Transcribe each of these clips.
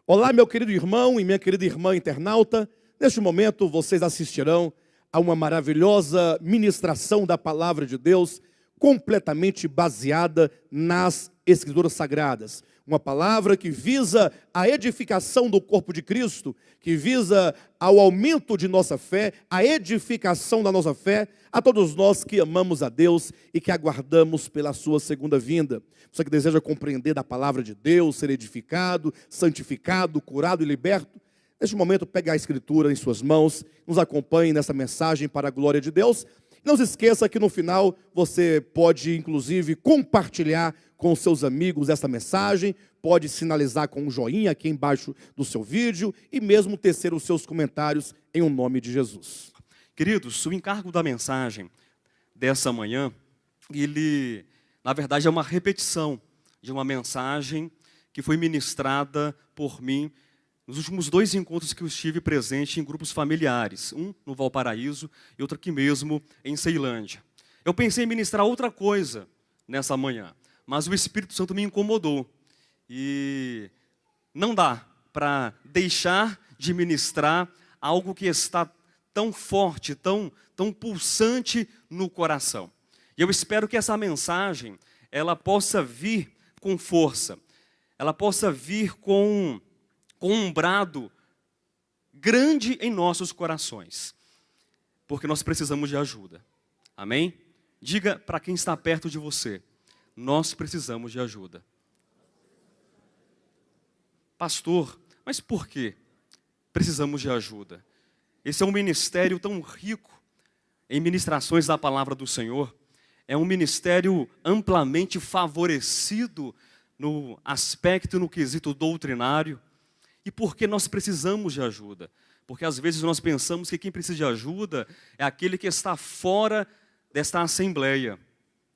Olá, meu querido irmão e minha querida irmã internauta. Neste momento, vocês assistirão a uma maravilhosa ministração da Palavra de Deus, completamente baseada nas Escrituras Sagradas. Uma palavra que visa a edificação do corpo de Cristo, que visa ao aumento de nossa fé, a edificação da nossa fé, a todos nós que amamos a Deus e que aguardamos pela sua segunda vinda. Você que deseja compreender da palavra de Deus, ser edificado, santificado, curado e liberto, neste momento pegue a Escritura em suas mãos, nos acompanhe nessa mensagem para a glória de Deus. Não se esqueça que no final você pode inclusive compartilhar com seus amigos essa mensagem, pode sinalizar com um joinha aqui embaixo do seu vídeo e mesmo tecer os seus comentários em o nome de Jesus. Queridos, o encargo da mensagem dessa manhã, ele, na verdade, é uma repetição de uma mensagem que foi ministrada por mim nos últimos 2 encontros que eu estive presente em grupos familiares, um no Valparaíso e outro aqui mesmo em Ceilândia. Eu pensei em ministrar outra coisa nessa manhã, mas o Espírito Santo me incomodou e não dá para deixar de ministrar algo que está tão forte, tão pulsante no coração. E eu espero que essa mensagem ela possa vir com força, ela possa vir com um brado grande em nossos corações, porque nós precisamos de ajuda. Amém? Diga para quem está perto de você, nós precisamos de ajuda. Pastor, mas por que precisamos de ajuda? Esse é um ministério tão rico em ministrações da palavra do Senhor, é um ministério amplamente favorecido no aspecto, no quesito doutrinário. E por que nós precisamos de ajuda? Porque às vezes nós pensamos que quem precisa de ajuda é aquele que está fora desta assembleia.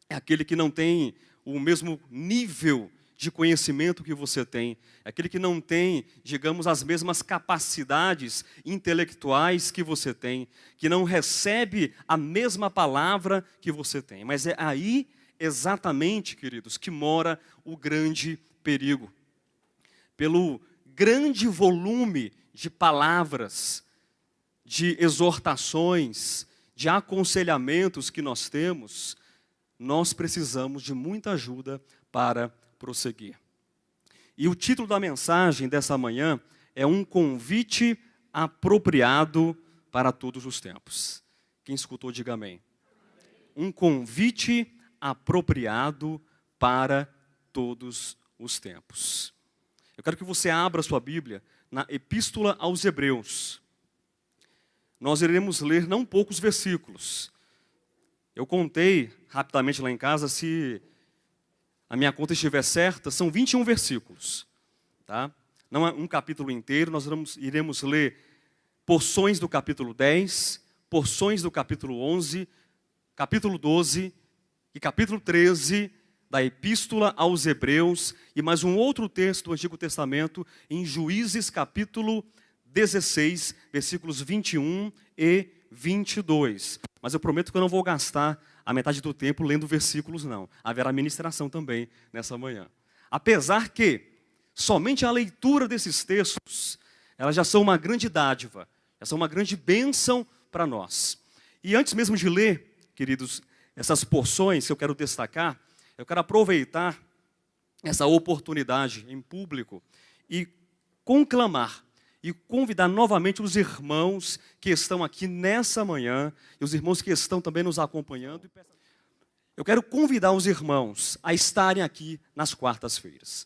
É aquele que não tem o mesmo nível de conhecimento que você tem. É aquele que não tem, digamos, as mesmas capacidades intelectuais que você tem. Que não recebe a mesma palavra que você tem. Mas é aí exatamente, queridos, que mora o grande perigo. Pelo grande volume de palavras, de exortações, de aconselhamentos que nós temos, nós precisamos de muita ajuda para prosseguir. E o título da mensagem dessa manhã é um convite apropriado para todos os tempos. Quem escutou, diga amém. Um convite apropriado para todos os tempos. Eu quero que você abra sua Bíblia na Epístola aos Hebreus. Nós iremos ler não poucos versículos. Eu contei rapidamente lá em casa, se a minha conta estiver certa, são 21 versículos. Tá? Não é um capítulo inteiro, nós iremos ler porções do capítulo 10, porções do capítulo 11, capítulo 12 e capítulo 13, da Epístola aos Hebreus, e mais um outro texto do Antigo Testamento, em Juízes capítulo 16, versículos 21 e 22. Mas eu prometo que eu não vou gastar a metade do tempo lendo versículos, não. Haverá ministração também nessa manhã. Apesar que somente a leitura desses textos, elas já são uma grande dádiva, já são uma grande bênção para nós. E antes mesmo de ler, queridos, essas porções que eu quero destacar, eu quero aproveitar essa oportunidade em público e conclamar e convidar novamente os irmãos que estão aqui nessa manhã e os irmãos que estão também nos acompanhando. Eu quero convidar os irmãos a estarem aqui nas quartas-feiras.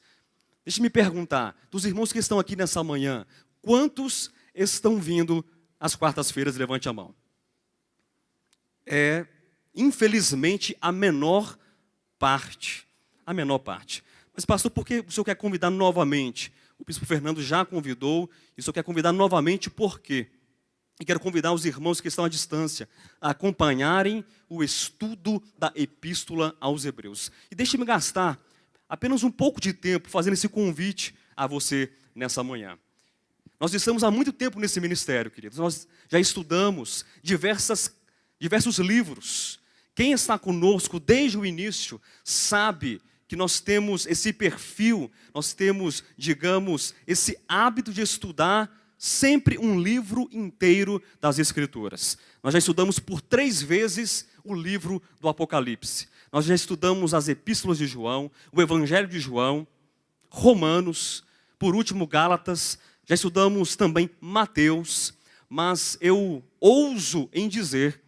Deixe-me perguntar, dos irmãos que estão aqui nessa manhã, quantos estão vindo às quartas-feiras? Levante a mão. É, infelizmente, a menor parte. Mas pastor, por que o senhor quer convidar novamente? O bispo Fernando já convidou, e o senhor quer convidar novamente por quê? E quero convidar os irmãos que estão à distância a acompanharem o estudo da Epístola aos Hebreus. E deixe-me gastar apenas um pouco de tempo fazendo esse convite a você nessa manhã. Nós estamos há muito tempo nesse ministério, queridos. Nós já estudamos diversos livros. Quem está conosco desde o início sabe que nós temos esse perfil, nós temos, digamos, esse hábito de estudar sempre um livro inteiro das Escrituras. Nós já estudamos por 3 vezes o livro do Apocalipse. Nós já estudamos as epístolas de João, o Evangelho de João, Romanos, por último Gálatas, já estudamos também Mateus, mas eu ouso em dizer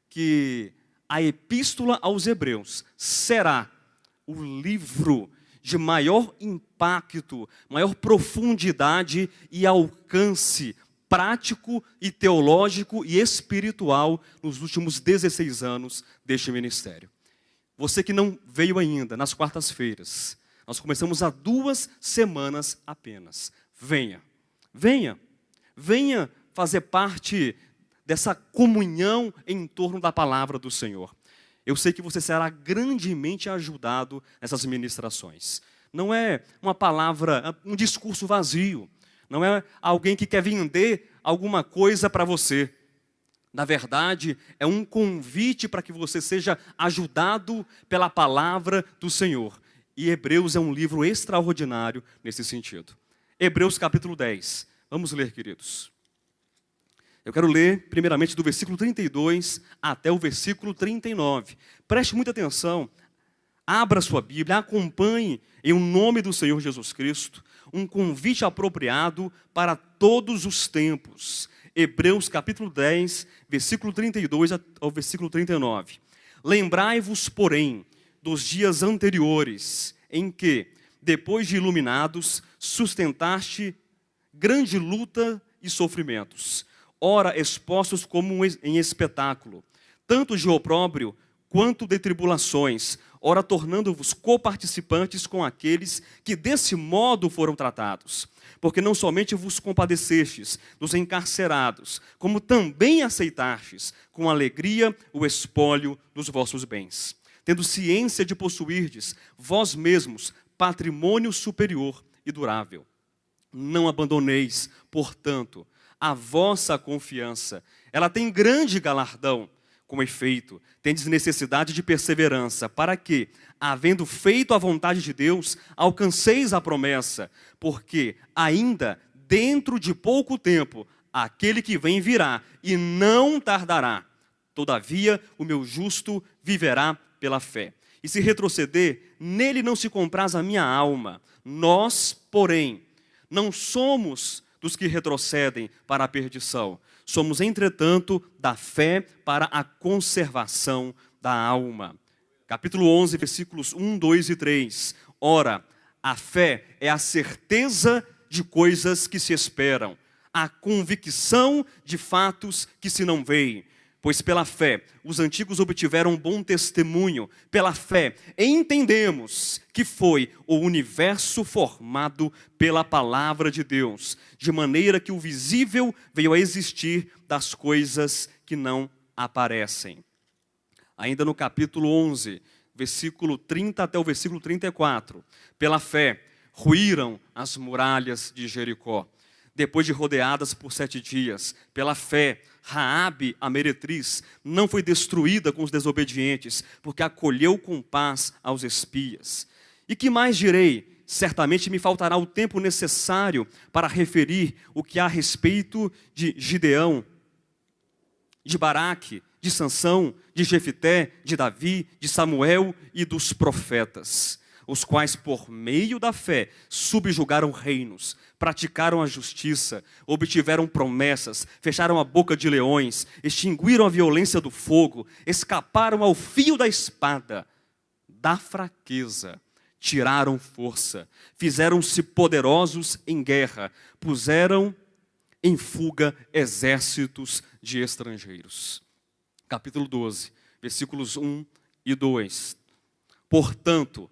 que a Epístola aos Hebreus será o livro de maior impacto, maior profundidade e alcance prático e teológico e espiritual nos últimos 16 anos deste ministério. Você que não veio ainda, nas quartas-feiras, nós começamos há 2 semanas apenas. Venha fazer parte dessa comunhão em torno da palavra do Senhor. Eu sei que você será grandemente ajudado nessas ministrações. Não é uma palavra, um discurso vazio. Não é alguém que quer vender alguma coisa para você. Na verdade, é um convite para que você seja ajudado pela palavra do Senhor. E Hebreus é um livro extraordinário nesse sentido. Hebreus capítulo 10. Vamos ler, queridos. Eu quero ler, primeiramente, do versículo 32 até o versículo 39. Preste muita atenção, abra sua Bíblia, acompanhe em nome do Senhor Jesus Cristo, um convite apropriado para todos os tempos. Hebreus capítulo 10, versículo 32 ao versículo 39. Lembrai-vos, porém, dos dias anteriores, em que, depois de iluminados, sustentaste grande luta e sofrimentos, ora expostos como em espetáculo, tanto de opróbrio quanto de tribulações, ora tornando-vos coparticipantes com aqueles que desse modo foram tratados. Porque não somente vos compadecestes dos encarcerados, como também aceitastes com alegria o espólio dos vossos bens, tendo ciência de possuirdes vós mesmos patrimônio superior e durável. Não abandoneis, portanto, a vossa confiança. Ela tem grande galardão. Com efeito, tendes necessidade de perseverança, para que, havendo feito a vontade de Deus, alcanceis a promessa, porque ainda dentro de pouco tempo, aquele que vem virá e não tardará. Todavia, o meu justo viverá pela fé. E se retroceder, nele não se compraz a minha alma. Nós, porém, não somos dos que retrocedem para a perdição. Somos, entretanto, da fé para a conservação da alma. Capítulo 11, versículos 1, 2 e 3. Ora, a fé é a certeza de coisas que se esperam, a convicção de fatos que se não veem. Pois pela fé, os antigos obtiveram bom testemunho. Pela fé, entendemos que foi o universo formado pela palavra de Deus, de maneira que o visível veio a existir das coisas que não aparecem. Ainda no capítulo 11, versículo 30 até o versículo 34. Pela fé, ruíram as muralhas de Jericó, depois de rodeadas por 7 dias. Pela fé, Raabe, a meretriz, não foi destruída com os desobedientes, porque acolheu com paz aos espias. E que mais direi? Certamente me faltará o tempo necessário para referir o que há a respeito de Gideão, de Baraque, de Sansão, de Jefité, de Davi, de Samuel e dos profetas, os quais por meio da fé subjugaram reinos, praticaram a justiça, obtiveram promessas, fecharam a boca de leões, extinguiram a violência do fogo, escaparam ao fio da espada, da fraqueza tiraram força, fizeram-se poderosos em guerra, puseram em fuga exércitos de estrangeiros. Capítulo 12, versículos 1 e 2. Portanto,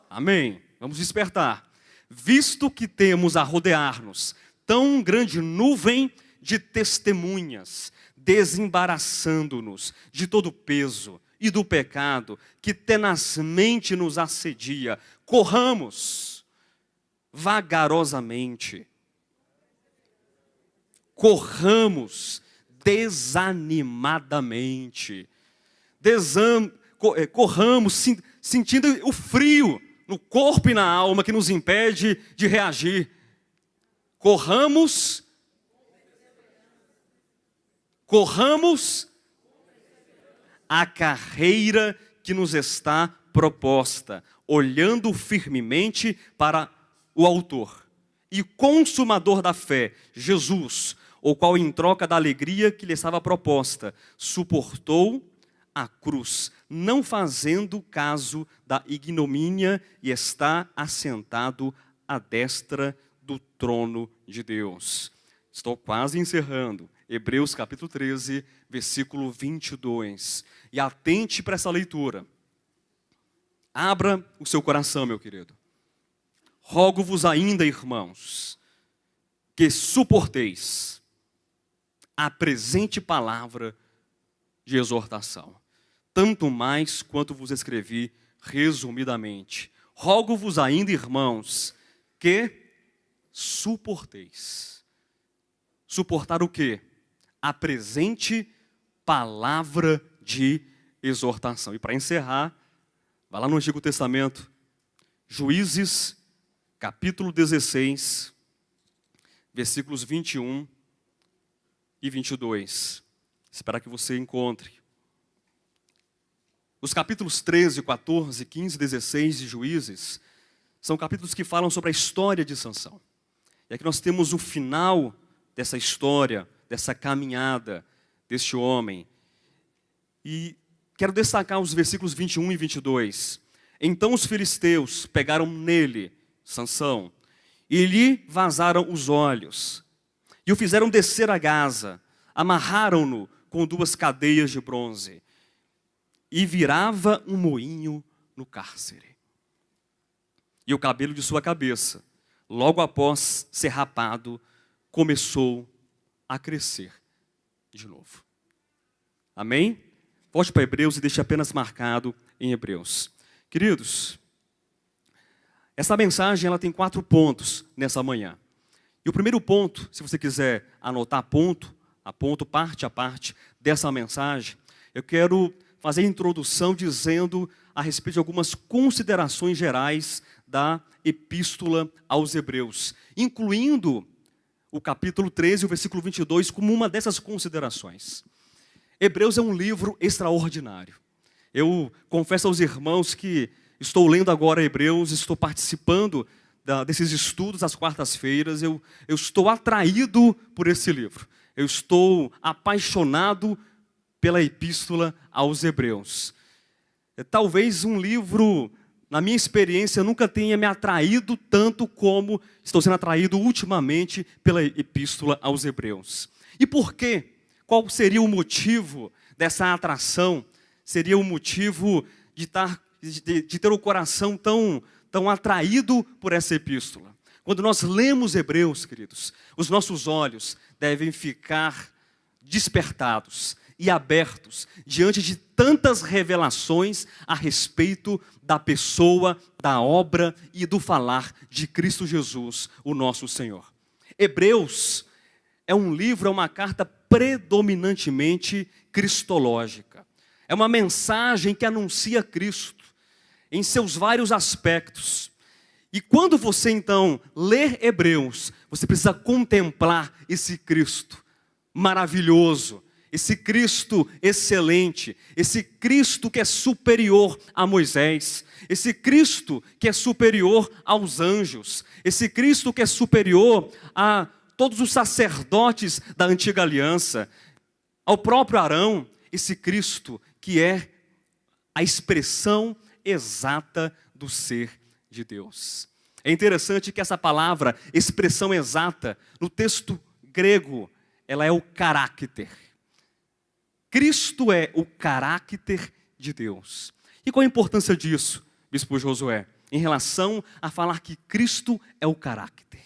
amém, vamos despertar. Visto que temos a rodear-nos tão grande nuvem de testemunhas, desembaraçando-nos de todo o peso e do pecado que tenazmente nos assedia, corramos vagarosamente. Corramos desanimadamente. Corramos sentindo o frio no corpo e na alma que nos impede de reagir. Corramos a carreira que nos está proposta, olhando firmemente para o autor e consumador da fé, Jesus, o qual, em troca da alegria que lhe estava proposta, suportou a cruz, não fazendo caso da ignomínia, e está assentado à destra do trono de Deus. Estou quase encerrando. Hebreus capítulo 13, versículo 22. E atente para essa leitura. Abra o seu coração, meu querido. Rogo-vos ainda, irmãos, que suporteis a presente palavra de exortação, tanto mais quanto vos escrevi resumidamente. Rogo-vos ainda, irmãos, que suporteis. Suportar o quê? A presente palavra de exortação. E para encerrar, vai lá no Antigo Testamento, Juízes, capítulo 16, versículos 21 e 22. Espero que você encontre. Os capítulos 13, 14, 15, 16 de Juízes são capítulos que falam sobre a história de Sansão. E aqui nós temos o final dessa história, dessa caminhada deste homem. E quero destacar os versículos 21 e 22. Então os filisteus pegaram nele, Sansão, e lhe vazaram os olhos, e o fizeram descer a Gaza, amarraram-no com 2 cadeias de bronze, e virava um moinho no cárcere. E o cabelo de sua cabeça, logo após ser rapado, começou a crescer de novo. Amém? Volte para Hebreus e deixe apenas marcado em Hebreus. Queridos, essa mensagem ela tem 4 pontos nessa manhã. E o primeiro ponto, se você quiser anotar ponto a ponto, parte a parte dessa mensagem, eu quero fazer a introdução dizendo a respeito de algumas considerações gerais da Epístola aos Hebreus, incluindo o capítulo 13, o versículo 22, como uma dessas considerações. Hebreus é um livro extraordinário. Eu confesso aos irmãos que estou lendo agora Hebreus, estou participando desses estudos às quartas-feiras, eu estou atraído por esse livro. Eu estou apaixonado pela Epístola aos Hebreus. Talvez um livro, na minha experiência, nunca tenha me atraído tanto como estou sendo atraído ultimamente pela Epístola aos Hebreus. E por quê? Qual seria o motivo dessa atração? Seria o motivo de ter o coração tão atraído por essa epístola. Quando nós lemos Hebreus, queridos, os nossos olhos devem ficar despertados e abertos diante de tantas revelações a respeito da pessoa, da obra e do falar de Cristo Jesus, o nosso Senhor. Hebreus é um livro, é uma carta predominantemente cristológica. É uma mensagem que anuncia Cristo em seus vários aspectos. E quando você então lê Hebreus, você precisa contemplar esse Cristo maravilhoso, esse Cristo excelente, esse Cristo que é superior a Moisés, esse Cristo que é superior aos anjos, esse Cristo que é superior a todos os sacerdotes da antiga aliança, ao próprio Arão, esse Cristo que é a expressão exata do ser de Deus. É interessante que essa palavra, expressão exata, no texto grego, ela é o caráter. Cristo é o caráter de Deus. E qual a importância disso, Bispo Josué? Em relação a falar que Cristo é o caráter.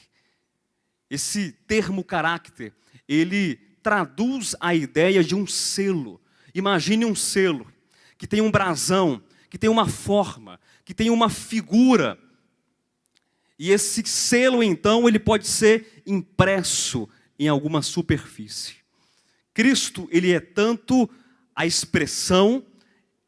Esse termo caráter, ele traduz a ideia de um selo. Imagine um selo que tem um brasão, que tem uma forma, que tem uma figura. E esse selo, então, ele pode ser impresso em alguma superfície. Cristo, ele é tanto a expressão,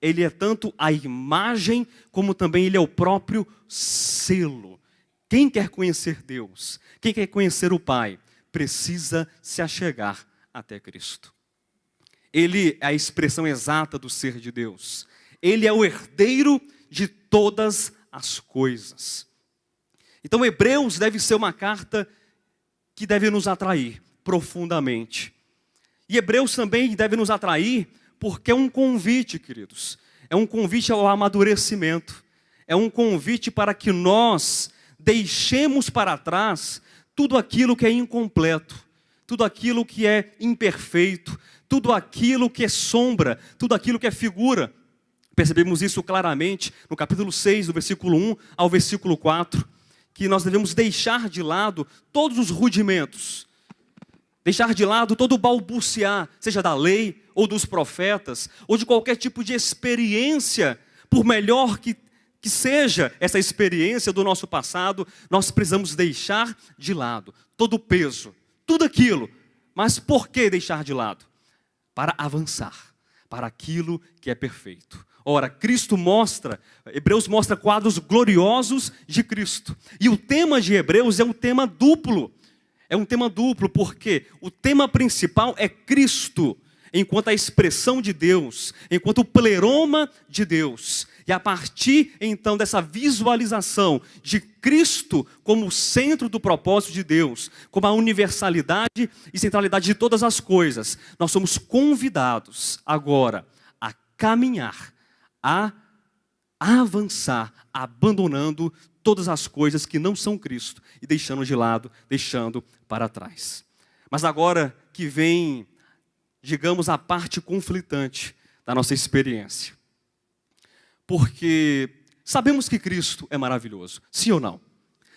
ele é tanto a imagem, como também ele é o próprio selo. Quem quer conhecer Deus, quem quer conhecer o Pai, precisa se achegar até Cristo. Ele é a expressão exata do ser de Deus. Ele é o herdeiro de todas as coisas. Então, Hebreus deve ser uma carta que deve nos atrair profundamente. E Hebreus também deve nos atrair porque é um convite, queridos. É um convite ao amadurecimento. É um convite para que nós deixemos para trás tudo aquilo que é incompleto, tudo aquilo que é imperfeito, tudo aquilo que é sombra, tudo aquilo que é figura. Percebemos isso claramente no capítulo 6, do versículo 1 ao versículo 4, que nós devemos deixar de lado todos os rudimentos, deixar de lado todo o balbuciar, seja da lei ou dos profetas, ou de qualquer tipo de experiência, por melhor que seja essa experiência do nosso passado, nós precisamos deixar de lado todo o peso, tudo aquilo. Mas por que deixar de lado? Para avançar para aquilo que é perfeito. Ora, Hebreus mostra quadros gloriosos de Cristo. E o tema de Hebreus é um tema duplo. É um tema duplo porque o tema principal é Cristo, enquanto a expressão de Deus, enquanto o pleroma de Deus. E a partir, então, dessa visualização de Cristo como o centro do propósito de Deus, como a universalidade e centralidade de todas as coisas, nós somos convidados agora a caminhar, a avançar, abandonando todas as coisas que não são Cristo e deixando de lado, deixando para trás. Mas agora que vem, digamos, a parte conflitante da nossa experiência. Porque sabemos que Cristo é maravilhoso, sim ou não?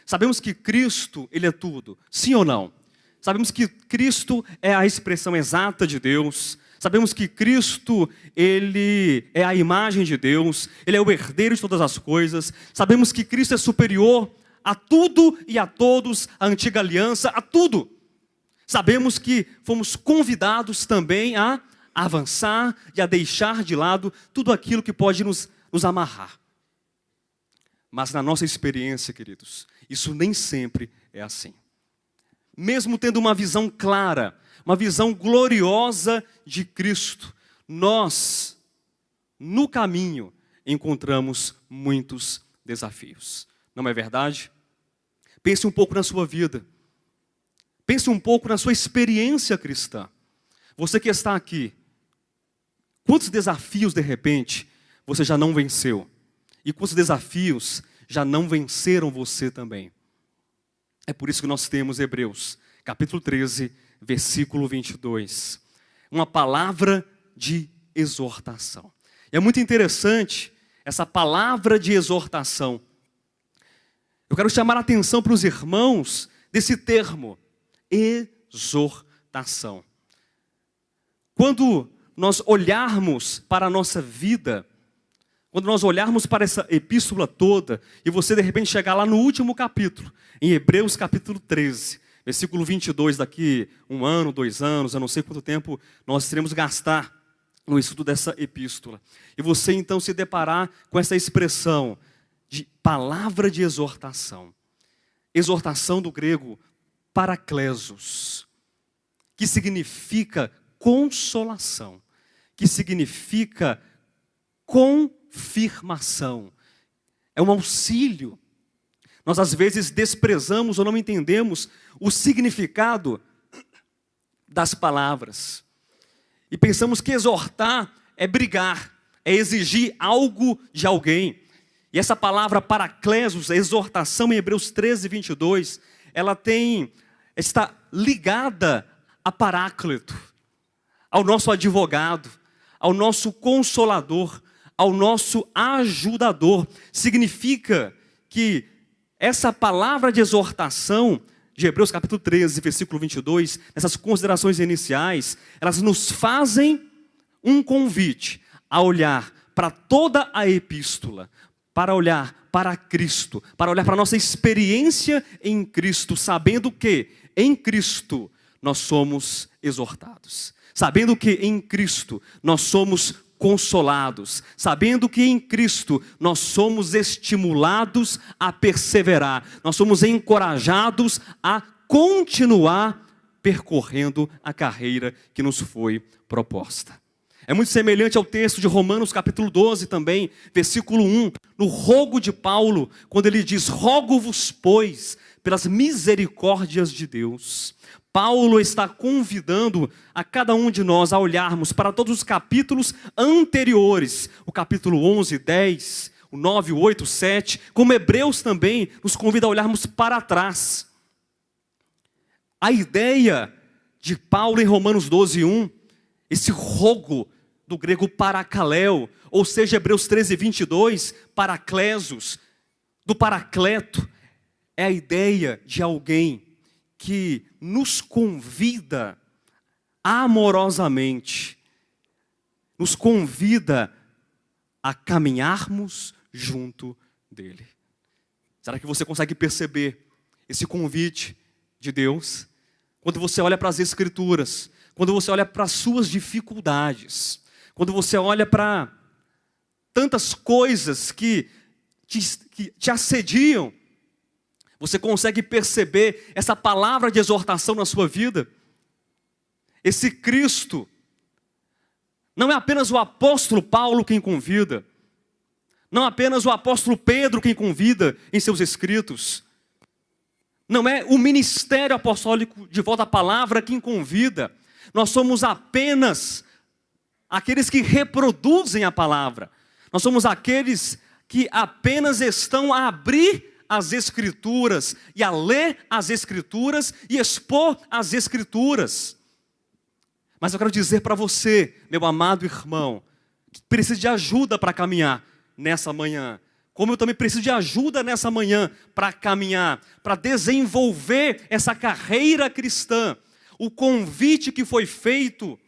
Sabemos que Cristo, ele é tudo, sim ou não? Sabemos que Cristo é a expressão exata de Deus. Sabemos que Cristo, ele é a imagem de Deus, ele é o herdeiro de todas as coisas. Sabemos que Cristo é superior a tudo e a todos, a antiga aliança, a tudo. Sabemos que fomos convidados também a avançar e a deixar de lado tudo aquilo que pode nos amarrar. Mas na nossa experiência, queridos, isso nem sempre é assim. Mesmo tendo uma visão clara, uma visão gloriosa de Cristo, nós, no caminho, encontramos muitos desafios. Não é verdade? Pense um pouco na sua vida. Pense um pouco na sua experiência cristã. Você que está aqui, quantos desafios, de repente, você já não venceu? E quantos desafios já não venceram você também? É por isso que nós temos Hebreus, capítulo 13, versículo 22. Uma palavra de exortação. E é muito interessante essa palavra de exortação. Eu quero chamar a atenção para os irmãos desse termo, exortação. Quando nós olharmos para a nossa vida, quando nós olharmos para essa epístola toda, e você de repente chegar lá no último capítulo, em Hebreus capítulo 13, versículo 22, daqui 1 ano, 2 anos, eu não sei quanto tempo nós teremos gastar no estudo dessa epístola. E você então se deparar com essa expressão de palavra de exortação. Exortação do grego paraklesos, que significa consolação, que significa confirmação. É um auxílio. Nós às vezes desprezamos ou não entendemos o significado das palavras. E pensamos que exortar é brigar, é exigir algo de alguém. E essa palavra paraklesos, a exortação em Hebreus 13, 22, ela está ligada a Paráclito, ao nosso advogado, ao nosso consolador, ao nosso ajudador. Significa que essa palavra de exortação de Hebreus capítulo 13, versículo 22, nessas considerações iniciais, elas nos fazem um convite a olhar para toda a epístola, para olhar para Cristo, para olhar para a nossa experiência em Cristo, sabendo que em Cristo nós somos exortados, sabendo que em Cristo nós somos consolados, sabendo que em Cristo nós somos estimulados a perseverar, nós somos encorajados a continuar percorrendo a carreira que nos foi proposta. É muito semelhante ao texto de Romanos capítulo 12 também, versículo 1, no rogo de Paulo, quando ele diz: rogo-vos, pois, pelas misericórdias de Deus. Paulo está convidando a cada um de nós a olharmos para todos os capítulos anteriores, o capítulo 11, 10, o 9, o 8, o 7, como Hebreus também nos convida a olharmos para trás. A ideia de Paulo em Romanos 12, 1, esse rogo do grego parakaleo, ou seja, Hebreus 13, 22, paraclesos, do paracleto, é a ideia de alguém que nos convida amorosamente, nos convida a caminharmos junto dele. Será que você consegue perceber esse convite de Deus? Quando você olha para as Escrituras, quando você olha para as suas dificuldades, quando você olha para tantas coisas que te assediam, você consegue perceber essa palavra de exortação na sua vida? Esse Cristo não é apenas o apóstolo Paulo quem convida, não é apenas o apóstolo Pedro quem convida em seus escritos, não é o ministério apostólico de volta à palavra quem convida. Nós somos apenas aqueles que reproduzem a palavra. Nós somos aqueles que apenas estão a abrir as Escrituras e a ler as Escrituras e expor as Escrituras. Mas eu quero dizer para você, meu amado irmão, que precisa de ajuda para caminhar nessa manhã. Como eu também preciso de ajuda nessa manhã para caminhar, para desenvolver essa carreira cristã. O convite que foi feito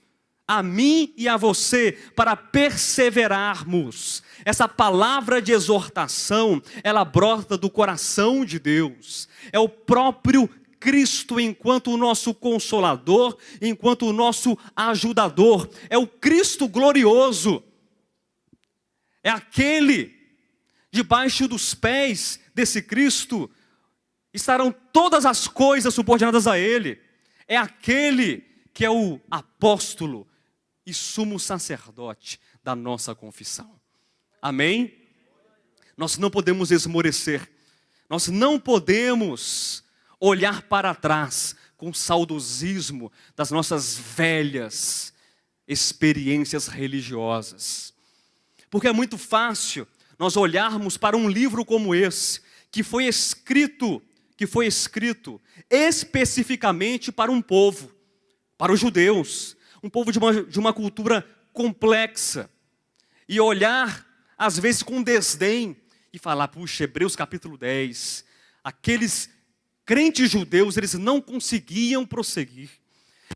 a mim e a você para perseverarmos. Essa palavra de exortação, ela brota do coração de Deus. É o próprio Cristo enquanto o nosso consolador, enquanto o nosso ajudador. É o Cristo glorioso. É aquele, debaixo dos pés desse Cristo, estarão todas as coisas subordinadas a Ele. É aquele que é o apóstolo e sumo sacerdote da nossa confissão. Amém? Nós não podemos esmorecer. Nós não podemos olhar para trás com saudosismo das nossas velhas experiências religiosas. Porque é muito fácil nós olharmos para um livro como esse, que foi escrito especificamente para um povo, para os judeus, um povo de uma cultura complexa, e olhar, às vezes com desdém, e falar: puxa, Hebreus capítulo 10, aqueles crentes judeus, eles não conseguiam prosseguir,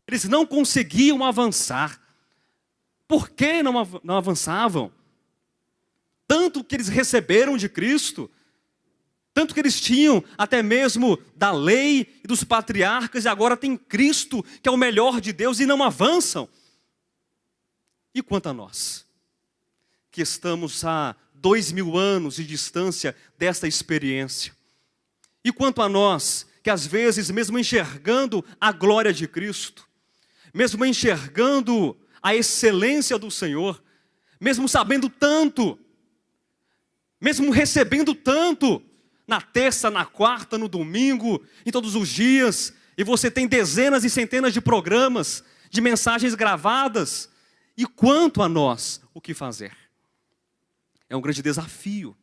eles não conseguiam avançar. Por que não avançavam? Tanto que eles receberam de Cristo, tanto que eles tinham até mesmo da lei e dos patriarcas, e agora tem Cristo, que é o melhor de Deus, e não avançam. E quanto a nós, que estamos a 2000 anos de distância desta experiência? E quanto a nós, que às vezes, mesmo enxergando a glória de Cristo, mesmo enxergando a excelência do Senhor, mesmo sabendo tanto, mesmo recebendo tanto, na terça, na quarta, no domingo, em todos os dias, e você tem dezenas e centenas de programas, de mensagens gravadas, e quanto a nós, o que fazer? É um grande desafio,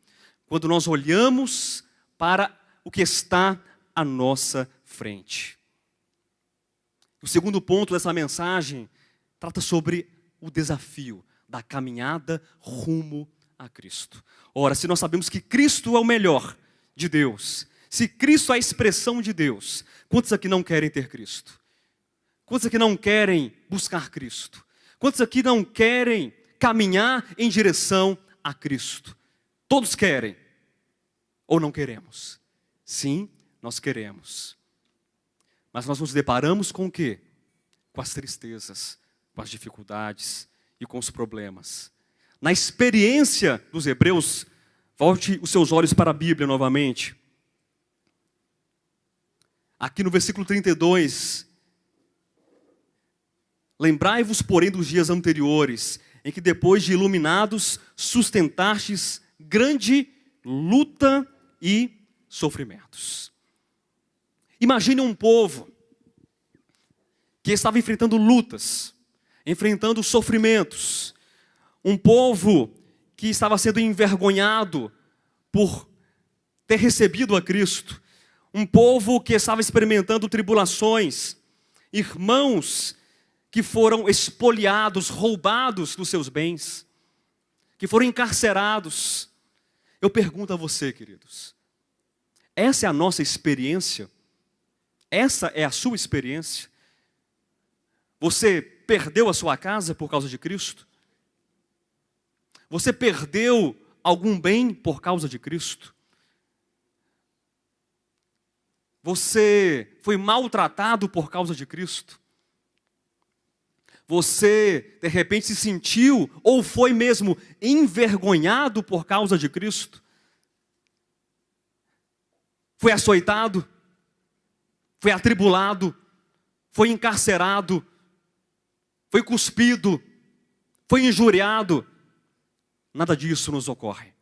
quando nós olhamos para o que está à nossa frente. O segundo ponto dessa mensagem trata sobre o desafio da caminhada rumo a Cristo. Ora, se nós sabemos que Cristo é o melhor de Deus, se Cristo é a expressão de Deus, quantos aqui não querem ter Cristo? Quantos aqui não querem buscar Cristo? Quantos aqui não querem caminhar em direção a Cristo? Todos querem, Ou não queremos? Sim, nós queremos. Mas nós nos deparamos com o quê? Com as tristezas, com as dificuldades e com os problemas. Na experiência dos hebreus, volte os seus olhos para a Bíblia novamente. Aqui no versículo 32, lembrai-vos, porém, dos dias anteriores, em que depois de iluminados, sustentastes grande luta e sofrimentos. Imagine um povo que estava enfrentando lutas, enfrentando sofrimentos. Um povo que estava sendo envergonhado por ter recebido a Cristo. Um povo que estava experimentando tribulações. Irmãos que foram espoliados, roubados dos seus bens. Que foram encarcerados. Eu pergunto a você, queridos. Essa é a nossa experiência? Essa é a sua experiência? Você perdeu a sua casa por causa de Cristo? Você perdeu algum bem por causa de Cristo? Você foi maltratado por causa de Cristo? Você, de repente, se sentiu ou foi mesmo envergonhado por causa de Cristo? Foi açoitado? Foi atribulado? Foi encarcerado? Foi cuspido? Foi injuriado? Nada disso nos ocorre.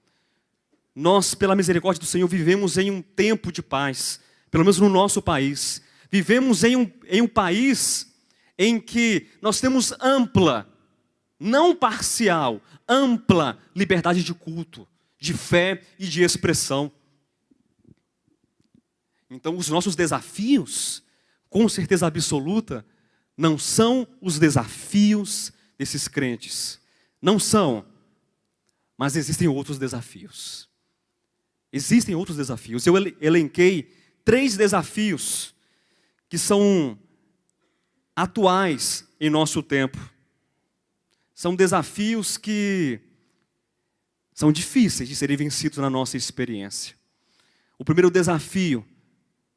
Nós, pela misericórdia do Senhor, vivemos em um tempo de paz, pelo menos no nosso país. Vivemos em um país em que nós temos ampla, não parcial, ampla liberdade de culto, de fé e de expressão. Então, os nossos desafios, com certeza absoluta, não são os desafios desses crentes. Não são. Mas existem outros desafios. Existem outros desafios. Eu elenquei 3 desafios que são atuais em nosso tempo. São desafios que são difíceis de serem vencidos na nossa experiência. O primeiro desafio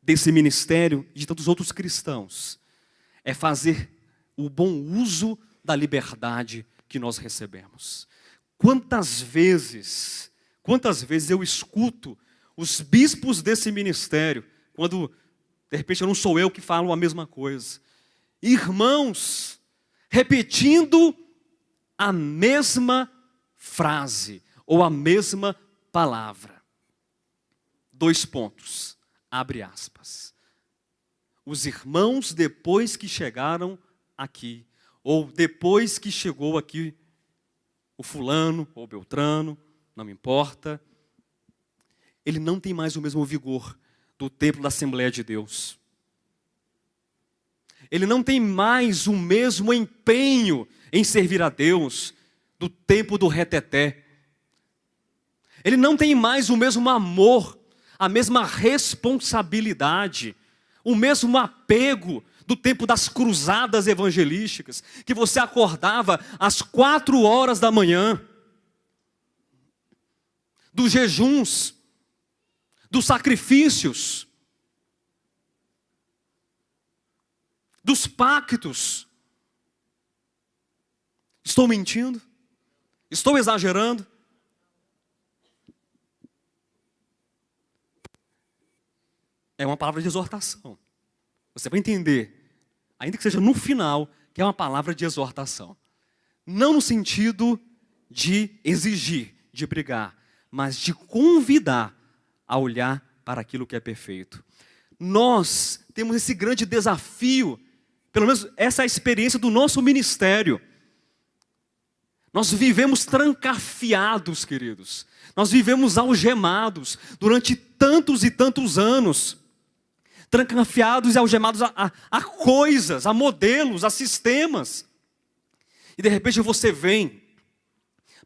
desse ministério e de tantos outros cristãos é fazer o bom uso da liberdade que nós recebemos. Quantas vezes eu escuto os bispos desse ministério, quando de repente não sou eu que falo a mesma coisa. Irmãos, repetindo a mesma frase, ou a mesma palavra. 2 pontos, abre aspas. Os irmãos, depois que chegaram aqui, ou depois que chegou aqui o fulano ou Beltrano, não me importa, ele não tem mais o mesmo vigor do templo da Assembleia de Deus. Ele não tem mais o mesmo empenho em servir a Deus do tempo do reteté. Ele não tem mais o mesmo amor, a mesma responsabilidade, o mesmo apego do tempo das cruzadas evangelísticas, que você acordava às 4 horas da manhã, dos jejuns, dos sacrifícios, dos pactos. Estou mentindo? Estou exagerando? É uma palavra de exortação. Você vai entender, ainda que seja no final, que é uma palavra de exortação. Não no sentido de exigir, de brigar, mas de convidar a olhar para aquilo que é perfeito. Nós temos esse grande desafio, pelo menos essa é a experiência do nosso ministério. Nós vivemos trancafiados, queridos. Nós vivemos algemados durante tantos e tantos anos. Trancafiados e algemados a coisas, a modelos, a sistemas. E de repente você vem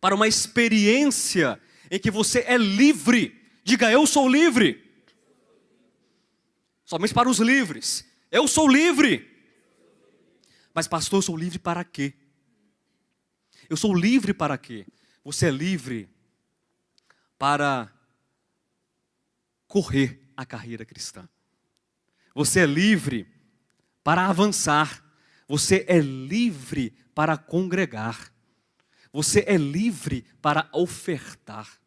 para uma experiência em que você é livre. Diga, eu sou livre. Somente para os livres. Eu sou livre. Mas pastor, eu sou livre para quê? Eu sou livre para quê? Você é livre para correr a carreira cristã. Você é livre para avançar. Você é livre para congregar. Você é livre para ofertar,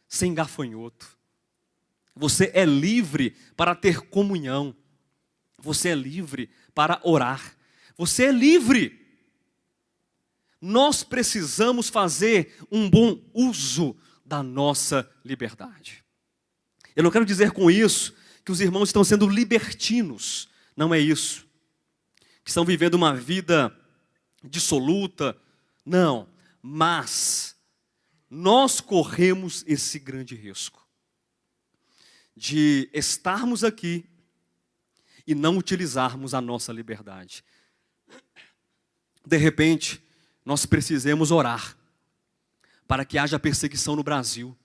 sem gafanhoto. Você é livre para ter comunhão. Você é livre para orar. Você é livre. Nós precisamos fazer um bom uso da nossa liberdade. Eu não quero dizer com isso que os irmãos estão sendo libertinos. Não é isso. Que estão vivendo uma vida dissoluta. Não. Mas nós corremos esse grande risco de estarmos aqui e não utilizarmos a nossa liberdade. De repente, nós precisamos orar para que haja perseguição no Brasil.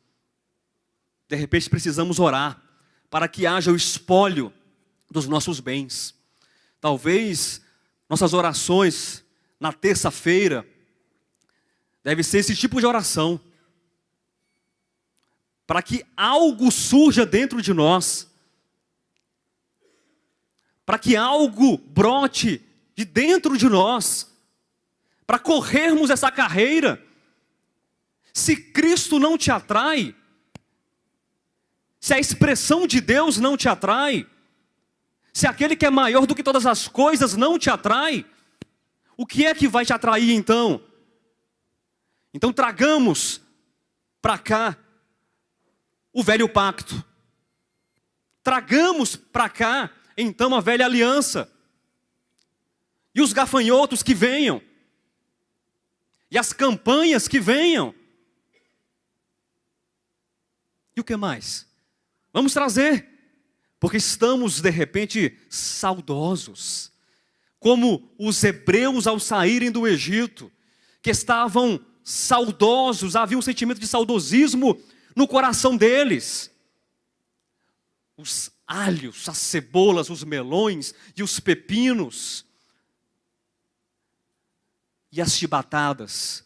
De repente, precisamos orar para que haja o espólio dos nossos bens. Talvez nossas orações na terça-feira deve ser esse tipo de oração, para que algo surja dentro de nós, para que algo brote de dentro de nós, para corrermos essa carreira. Se Cristo não te atrai, se a expressão de Deus não te atrai, se aquele que é maior do que todas as coisas não te atrai, o que é que vai te atrair então? Então tragamos para cá o velho pacto. Tragamos para cá então a velha aliança. E os gafanhotos que venham. E as campanhas que venham. E o que mais? Vamos trazer. Porque estamos de repente saudosos. Como os hebreus ao saírem do Egito, que estavam saudosos, havia um sentimento de saudosismo no coração deles. Os alhos, as cebolas, os melões e os pepinos. E as chibatadas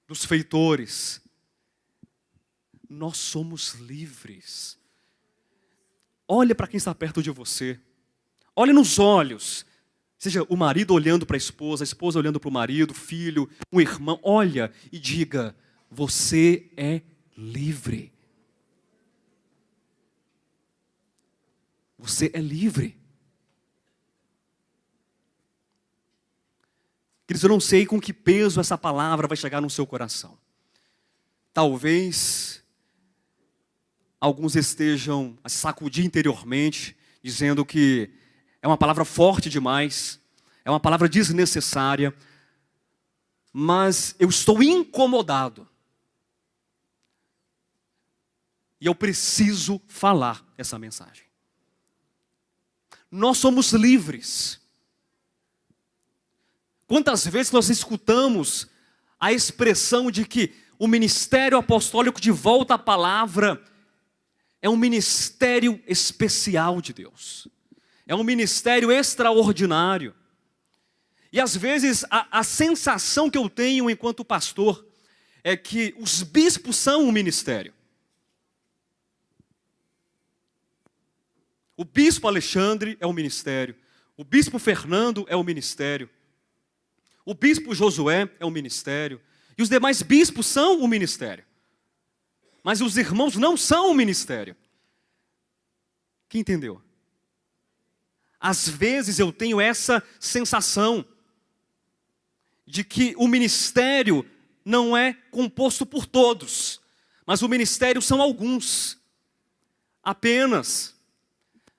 dos feitores. Nós somos livres. Olha para quem está perto de você. Olhe nos olhos. Seja o marido olhando para a esposa olhando para o marido, filho, um irmão. Olha e diga, você é livre. Você é livre. Queridos, eu não sei com que peso essa palavra vai chegar no seu coração. Talvez alguns estejam a se sacudir interiormente, dizendo que é uma palavra forte demais, é uma palavra desnecessária, mas eu estou incomodado. E eu preciso falar essa mensagem. Nós somos livres. Quantas vezes nós escutamos a expressão de que o ministério apostólico de volta à palavra é um ministério especial de Deus. É um ministério extraordinário. E às vezes a sensação que eu tenho enquanto pastor é que os bispos são um ministério. O bispo Alexandre é um ministério. O bispo Fernando é um ministério. O bispo Josué é um ministério. E os demais bispos são um ministério. Mas os irmãos não são um ministério. Quem entendeu? Às vezes eu tenho essa sensação de que o ministério não é composto por todos, mas o ministério são alguns, apenas.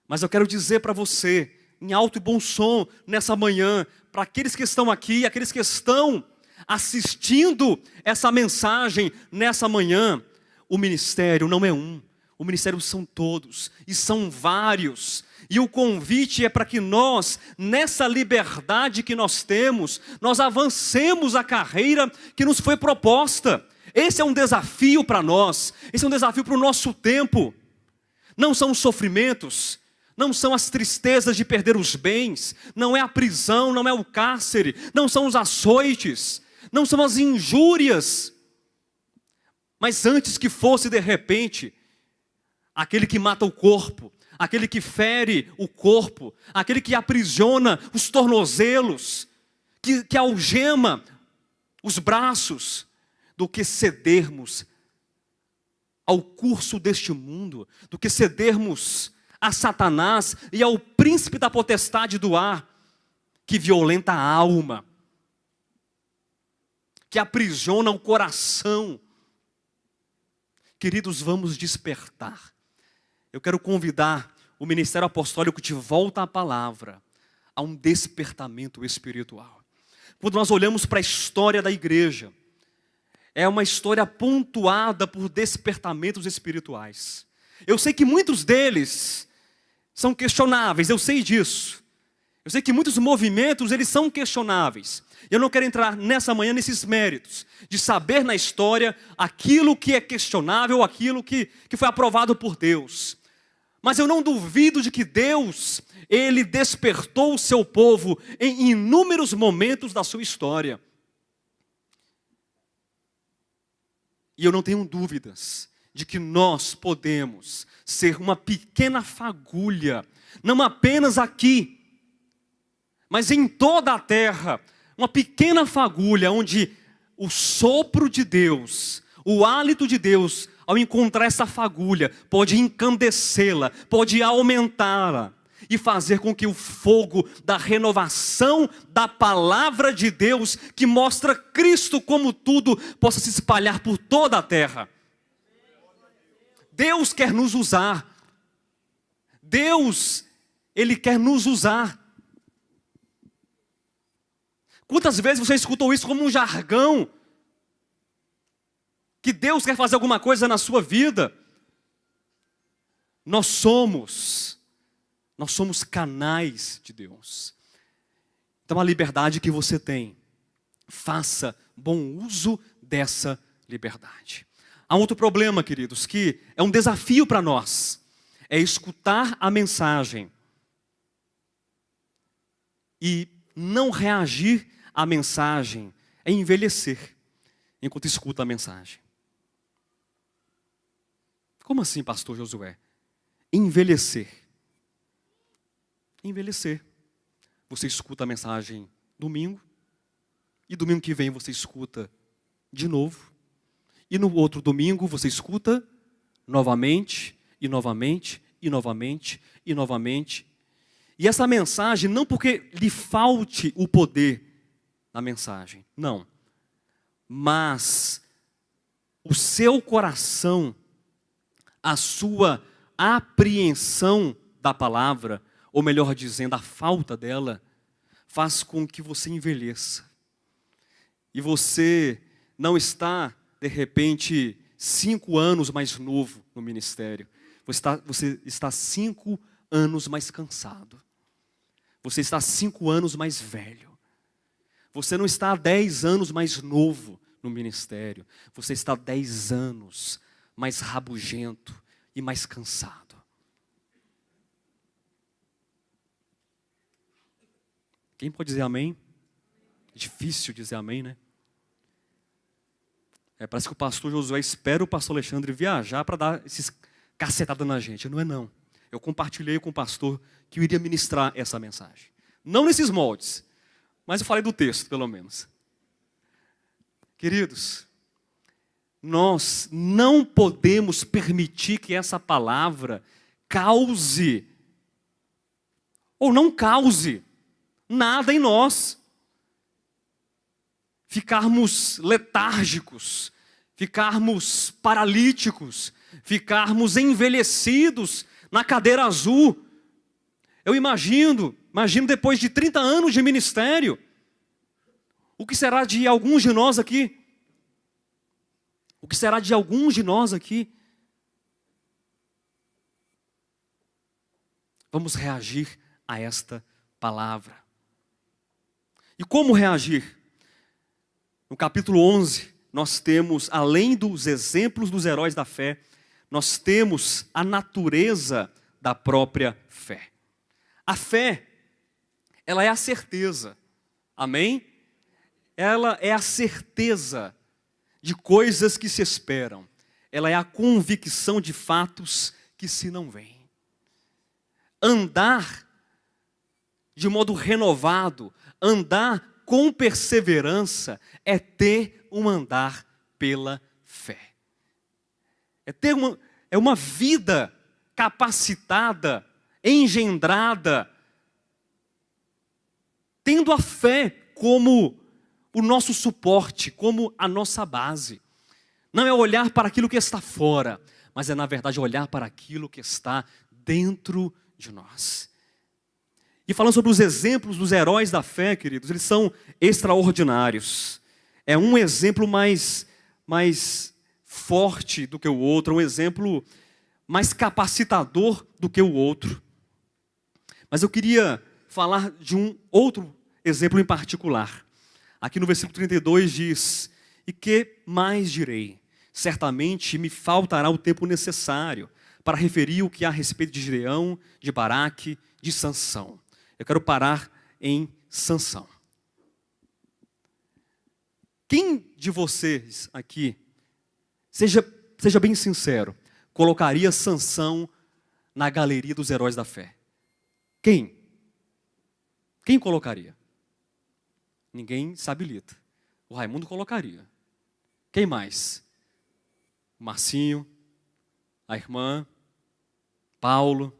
Mas eu quero dizer para você, em alto e bom som, nessa manhã, para aqueles que estão aqui, aqueles que estão assistindo essa mensagem nessa manhã, o ministério não é um, o ministério são todos, e são vários. E o convite é para que nós, nessa liberdade que nós temos, nós avancemos a carreira que nos foi proposta. Esse é um desafio para nós, esse é um desafio para o nosso tempo. Não são os sofrimentos, não são as tristezas de perder os bens, não é a prisão, não é o cárcere, não são os açoites, não são as injúrias. Mas antes que fosse de repente aquele que mata o corpo, aquele que fere o corpo, aquele que aprisiona os tornozelos, que algema os braços, do que cedermos ao curso deste mundo, do que cedermos a Satanás e ao príncipe da potestade do ar, que violenta a alma, que aprisiona o coração. Queridos, vamos despertar. Eu quero convidar o ministério apostólico de volta à palavra, a um despertamento espiritual. Quando nós olhamos para a história da igreja, é uma história pontuada por despertamentos espirituais. Eu sei que muitos deles são questionáveis, eu sei disso. Eu sei que muitos movimentos, eles são questionáveis. Eu não quero entrar nessa manhã nesses méritos, de saber na história aquilo que é questionável, aquilo que foi aprovado por Deus. Mas eu não duvido de que Deus, Ele despertou o seu povo em inúmeros momentos da sua história. E eu não tenho dúvidas de que nós podemos ser uma pequena fagulha, não apenas aqui, mas em toda a terra, uma pequena fagulha onde o sopro de Deus, o hálito de Deus, ao encontrar essa fagulha, pode encandecê-la, pode aumentá-la e fazer com que o fogo da renovação da palavra de Deus, que mostra Cristo como tudo, possa se espalhar por toda a terra. Deus quer nos usar. Deus, Ele quer nos usar. Quantas vezes você escutou isso como um jargão? Que Deus quer fazer alguma coisa na sua vida? Nós somos canais de Deus. Então a liberdade que você tem, faça bom uso dessa liberdade. Há um outro problema, queridos, que é um desafio para nós, é escutar a mensagem e não reagir à mensagem, é envelhecer enquanto escuta a mensagem. Como assim, pastor Josué? Envelhecer. Envelhecer. Você escuta a mensagem domingo, e domingo que vem você escuta de novo, e no outro domingo você escuta novamente, e novamente, e novamente, e novamente. E essa mensagem, não porque lhe falte o poder na mensagem, não. Mas o seu coração, a sua apreensão da palavra, ou melhor dizendo, a falta dela, faz com que você envelheça. E você não está, de repente, 5 anos mais novo no ministério. Você está 5 anos mais cansado. Você está 5 anos mais velho. Você não está 10 anos mais novo no ministério. Você está 10 anos mais rabugento e mais cansado. Quem pode dizer amém? É difícil dizer amém, né? Parece que o pastor Josué espera o pastor Alexandre viajar para dar esses cacetadas na gente. Não é não. Eu compartilhei com o pastor que eu iria ministrar essa mensagem. Não nesses moldes, mas eu falei do texto, pelo menos. Queridos, nós não podemos permitir que essa palavra cause, ou não cause, nada em nós. Ficarmos letárgicos, ficarmos paralíticos, ficarmos envelhecidos na cadeira azul. Eu imagino depois de 30 anos de ministério, o que será de alguns de nós aqui? O que será de alguns de nós aqui? Vamos reagir a esta palavra. E como reagir? No capítulo 11, nós temos, além dos exemplos dos heróis da fé, nós temos a natureza da própria fé. A fé, ela é a certeza, amém? Ela é a certeza de coisas que se esperam. Ela é a convicção de fatos que se não veem. Andar de modo renovado, andar com perseverança, é ter um andar pela fé. É uma vida capacitada, engendrada, tendo a fé como o nosso suporte, como a nossa base. Não é olhar para aquilo que está fora, mas é, na verdade, olhar para aquilo que está dentro de nós. E falando sobre os exemplos dos heróis da fé, queridos, eles são extraordinários. É um exemplo mais forte do que o outro, um exemplo mais capacitador do que o outro. Mas eu queria falar de um outro exemplo em particular. Aqui no versículo 32 diz: e que mais direi? Certamente me faltará o tempo necessário para referir o que há a respeito de Gideão, de Baraque, de Sansão. Eu quero parar em Sansão. Quem de vocês aqui, seja bem sincero, colocaria Sansão na galeria dos heróis da fé? Quem? Quem colocaria? Ninguém se habilita. O Raimundo colocaria. Quem mais? O Marcinho, a irmã, Paulo.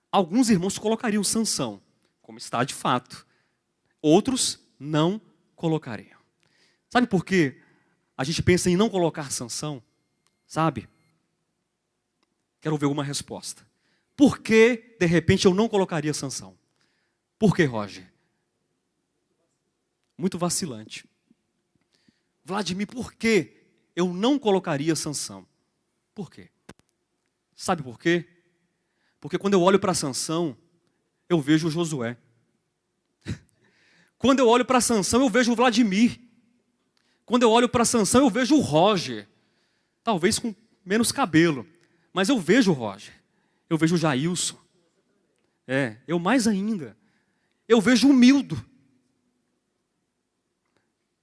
Alguns irmãos colocariam Sansão, como está de fato. Outros não colocariam. Sabe por que a gente pensa em não colocar Sansão? Sabe? Quero ver uma resposta. Por que, de repente, eu não colocaria Sansão? Por que, Roger? Muito vacilante. Vladimir, por que eu não colocaria Sansão? Por quê? Sabe por quê? Porque quando eu olho para Sansão, eu vejo o Josué. Quando eu olho para Sansão, eu vejo o Vladimir. Quando eu olho para Sansão, eu vejo o Roger. Talvez com menos cabelo, mas eu vejo o Roger. Eu vejo o Jailson. Eu mais ainda. Eu vejo o Mildo.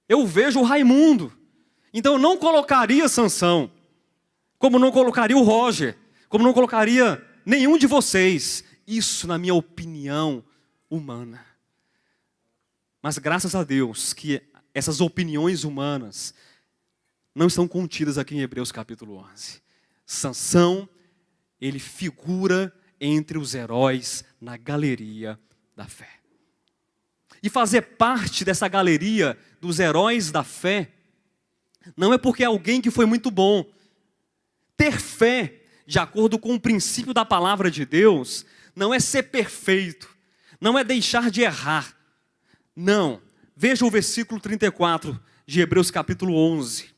Eu vejo o Raimundo. Então eu não colocaria Sansão, como não colocaria o Roger, como não colocaria nenhum de vocês. Isso na minha opinião humana. Mas graças a Deus que essas opiniões humanas não estão contidas aqui em Hebreus capítulo 11. Sansão, ele figura entre os heróis na galeria da fé. E fazer parte dessa galeria dos heróis da fé não é porque é alguém que foi muito bom. Ter fé, de acordo com o princípio da palavra de Deus, não é ser perfeito, não é deixar de errar. Não. Veja o versículo 34 de Hebreus capítulo 11.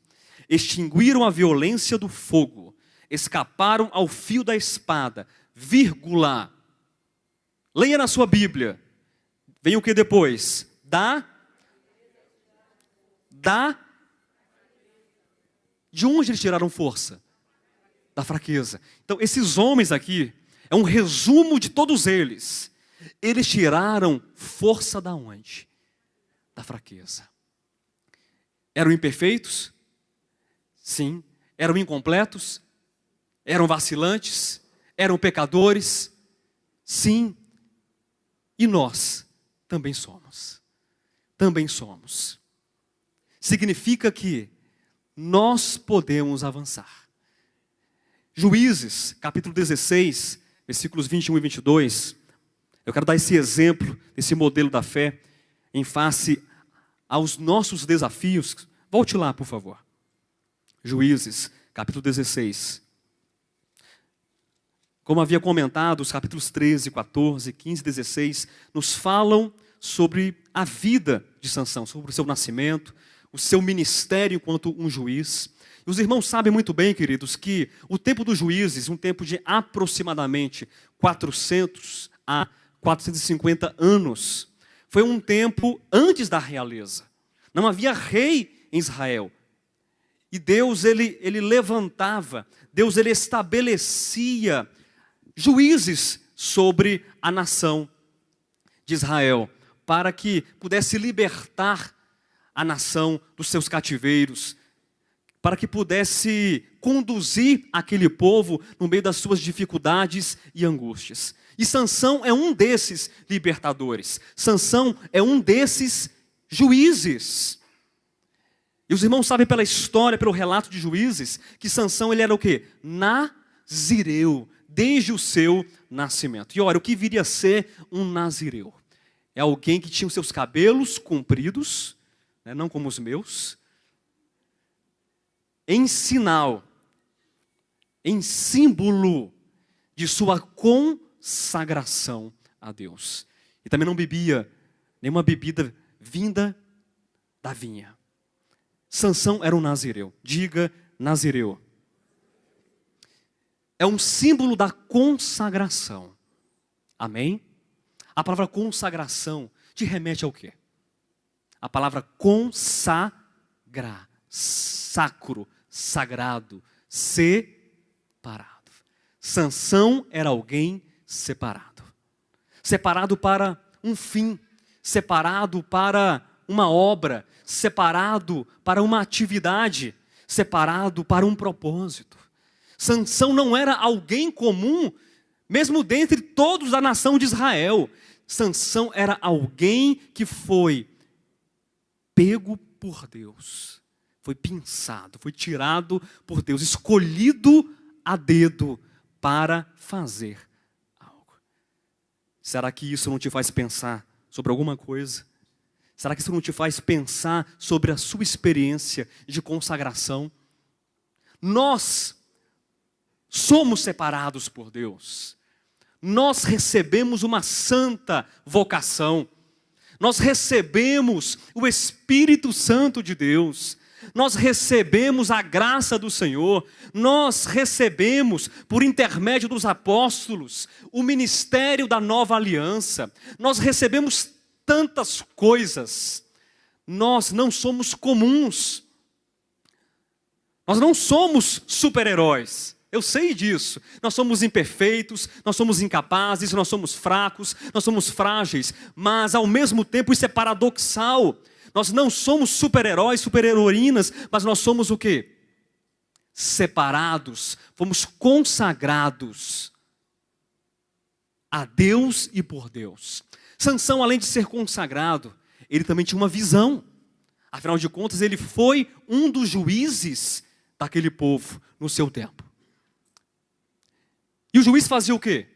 Extinguiram a violência do fogo, escaparam ao fio da espada, vírgula. Leia na sua Bíblia. Vem o que depois? De onde eles tiraram força? Da fraqueza. Então, esses homens aqui, é um resumo de todos eles. Eles tiraram força da onde? Da fraqueza. Eram imperfeitos? Sim. Eram incompletos? Eram vacilantes? Eram pecadores? Sim. E nós também somos. Também somos. Significa que nós podemos avançar. Juízes, capítulo 16, versículos 21 e 22. Eu quero dar esse exemplo, esse modelo da fé, em face aos nossos desafios. Volte lá, por favor. Juízes, capítulo 16. Como havia comentado, os capítulos 13, 14, 15 e 16 nos falam sobre a vida de Sansão, sobre o seu nascimento, o seu ministério enquanto um juiz. E os irmãos sabem muito bem, queridos, que o tempo dos juízes, um tempo de aproximadamente 400 a 450 anos, foi um tempo antes da realeza. Não havia rei em Israel. E Deus, ele levantava, Deus, ele estabelecia juízes sobre a nação de Israel, para que pudesse libertar a nação dos seus cativeiros, para que pudesse conduzir aquele povo no meio das suas dificuldades e angústias. E Sansão é um desses libertadores. Sansão é um desses juízes. E os irmãos sabem pela história, pelo relato de Juízes, que Sansão ele era o quê? Nazireu, desde o seu nascimento. E olha, o que viria a ser um nazireu? É alguém que tinha os seus cabelos compridos, né, não como os meus, em sinal, em símbolo de sua consagração a Deus. E também não bebia nenhuma bebida vinda da vinha. Sansão era um nazireu. Diga nazireu. É um símbolo da consagração. Amém? A palavra consagração te remete ao quê? A palavra consagrar, sacro, sagrado, separado. Sansão era alguém separado. Separado para um fim, separado para uma obra, separado para uma atividade, separado para um propósito. Sansão não era alguém comum, mesmo dentre todos da nação de Israel. Sansão era alguém que foi pego por Deus, foi pinçado, foi tirado por Deus, escolhido a dedo para fazer algo. Será que isso não te faz pensar sobre alguma coisa? Será que isso não te faz pensar sobre a sua experiência de consagração? Nós somos separados por Deus. Nós recebemos uma santa vocação. Nós recebemos o Espírito Santo de Deus. Nós recebemos a graça do Senhor. Nós recebemos, por intermédio dos apóstolos, o ministério da nova aliança. Nós recebemos tantas coisas. Nós não somos comuns. Nós não somos super-heróis. Eu sei disso. Nós somos imperfeitos, nós somos incapazes, nós somos fracos, nós somos frágeis. Mas ao mesmo tempo isso é paradoxal. Nós não somos super-heróis, super-heroínas, mas nós somos o quê? Separados, fomos consagrados a Deus e por Deus. Sansão, além de ser consagrado, ele também tinha uma visão. Afinal de contas, ele foi um dos juízes daquele povo no seu tempo. E o juiz fazia o quê?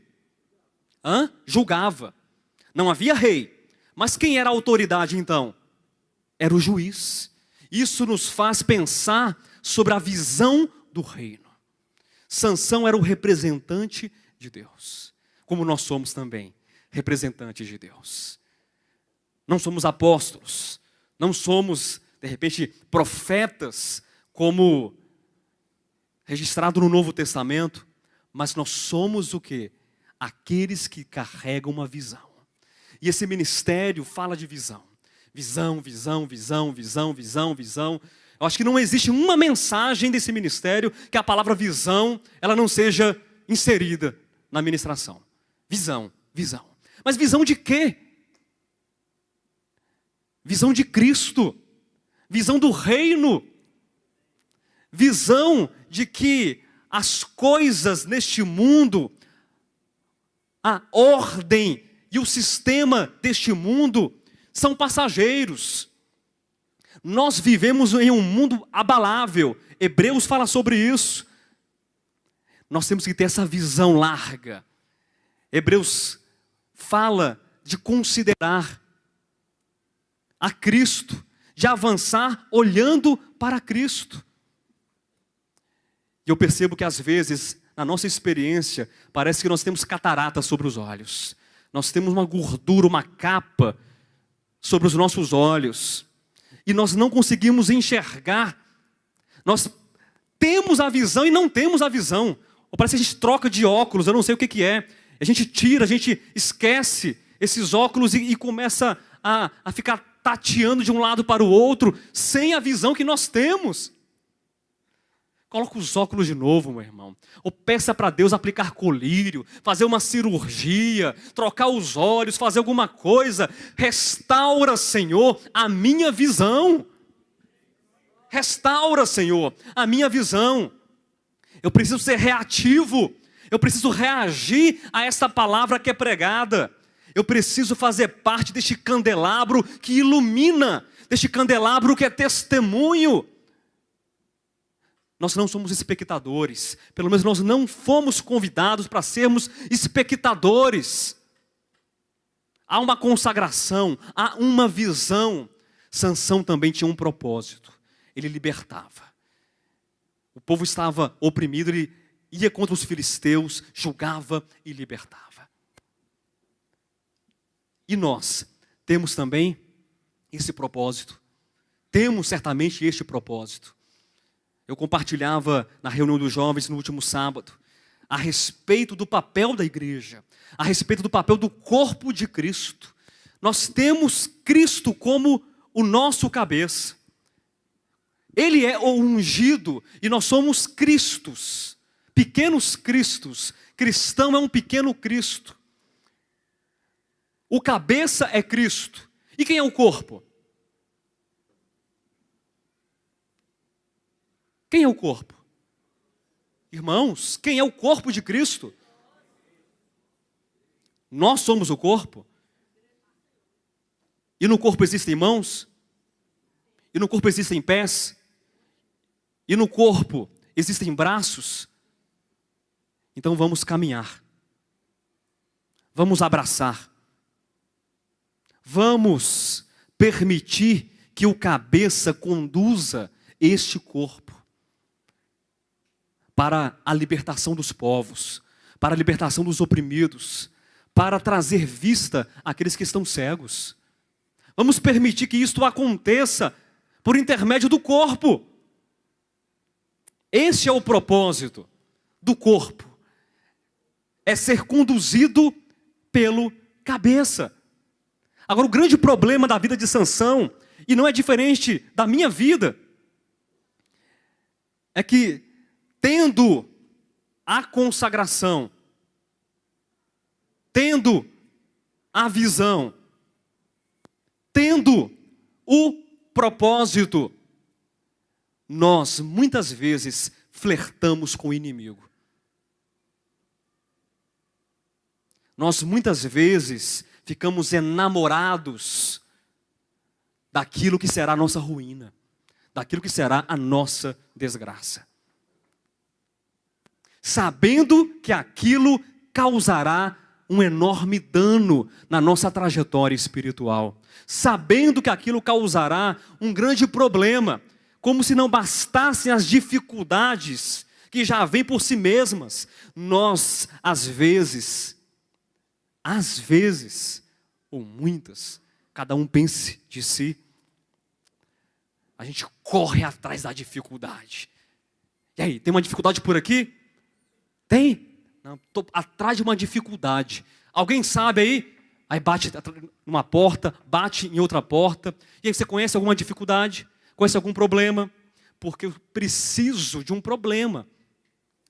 Julgava. Não havia rei. Mas quem era a autoridade então? Era o juiz. Isso nos faz pensar sobre a visão do reino. Sansão era o representante de Deus, como nós somos também representantes de Deus. Não somos apóstolos, não somos, de repente, profetas, como registrado no Novo Testamento, mas nós somos o quê? Aqueles que carregam uma visão. E esse ministério fala de visão. Visão, visão, visão, visão, visão, visão. Eu acho que não existe uma mensagem desse ministério que a palavra visão, ela não seja inserida na ministração. Visão, visão. Mas visão de quê? Visão de Cristo. Visão do reino. Visão de que as coisas neste mundo, a ordem e o sistema deste mundo são passageiros. Nós vivemos em um mundo abalável. Hebreus fala sobre isso. Nós temos que ter essa visão larga. Hebreus fala de considerar a Cristo, de avançar olhando para Cristo. E eu percebo que às vezes, na nossa experiência, parece que nós temos catarata sobre os olhos. Nós temos uma gordura, uma capa sobre os nossos olhos. E nós não conseguimos enxergar. Nós temos a visão e não temos a visão. Ou parece que a gente troca de óculos, eu não sei o que é. A gente tira, a gente esquece esses óculos e começa a ficar tateando de um lado para o outro, sem a visão que nós temos. Coloca os óculos de novo, meu irmão. Ou peça para Deus aplicar colírio, fazer uma cirurgia, trocar os olhos, fazer alguma coisa. Restaura, Senhor, a minha visão. Restaura, Senhor, a minha visão. Eu preciso ser reativo. Eu preciso reagir a esta palavra que é pregada. Eu preciso fazer parte deste candelabro que ilumina, deste candelabro que é testemunho. Nós não somos espectadores, pelo menos nós não fomos convidados para sermos espectadores. Há uma consagração, há uma visão. Sansão também tinha um propósito, ele libertava. O povo estava oprimido, ele ia contra os filisteus, julgava e libertava. E nós temos também esse propósito. Temos certamente este propósito. Eu compartilhava na reunião dos jovens no último sábado, a respeito do papel da igreja, a respeito do papel do corpo de Cristo. Nós temos Cristo como o nosso cabeça. Ele é o ungido e nós somos Cristos, pequenos Cristos. Cristão é um pequeno Cristo. O cabeça é Cristo. E quem é o corpo? Quem é o corpo? Irmãos, quem é o corpo de Cristo? Nós somos o corpo. E no corpo existem mãos? E no corpo existem pés? E no corpo existem braços? Então vamos caminhar. Vamos abraçar. Vamos permitir que o cabeça conduza este corpo para a libertação dos povos, para a libertação dos oprimidos, para trazer vista àqueles que estão cegos. Vamos permitir que isto aconteça por intermédio do corpo. Este é o propósito do corpo. É ser conduzido pelo cabeça. Agora, o grande problema da vida de Sansão, e não é diferente da minha vida, é que, tendo a consagração, tendo a visão, tendo o propósito, nós muitas vezes flertamos com o inimigo. Nós muitas vezes ficamos enamorados daquilo que será a nossa ruína, daquilo que será a nossa desgraça. Sabendo que aquilo causará um enorme dano na nossa trajetória espiritual. Sabendo que aquilo causará um grande problema, como se não bastassem as dificuldades que já vêm por si mesmas. Nós, às vezes, ou muitas, cada um pense de si, a gente corre atrás da dificuldade. E aí, tem uma dificuldade por aqui? Tem? Não, estou atrás de uma dificuldade. Alguém sabe aí? Aí bate numa porta, bate em outra porta. E aí você conhece alguma dificuldade? Conhece algum problema? Porque eu preciso de um problema.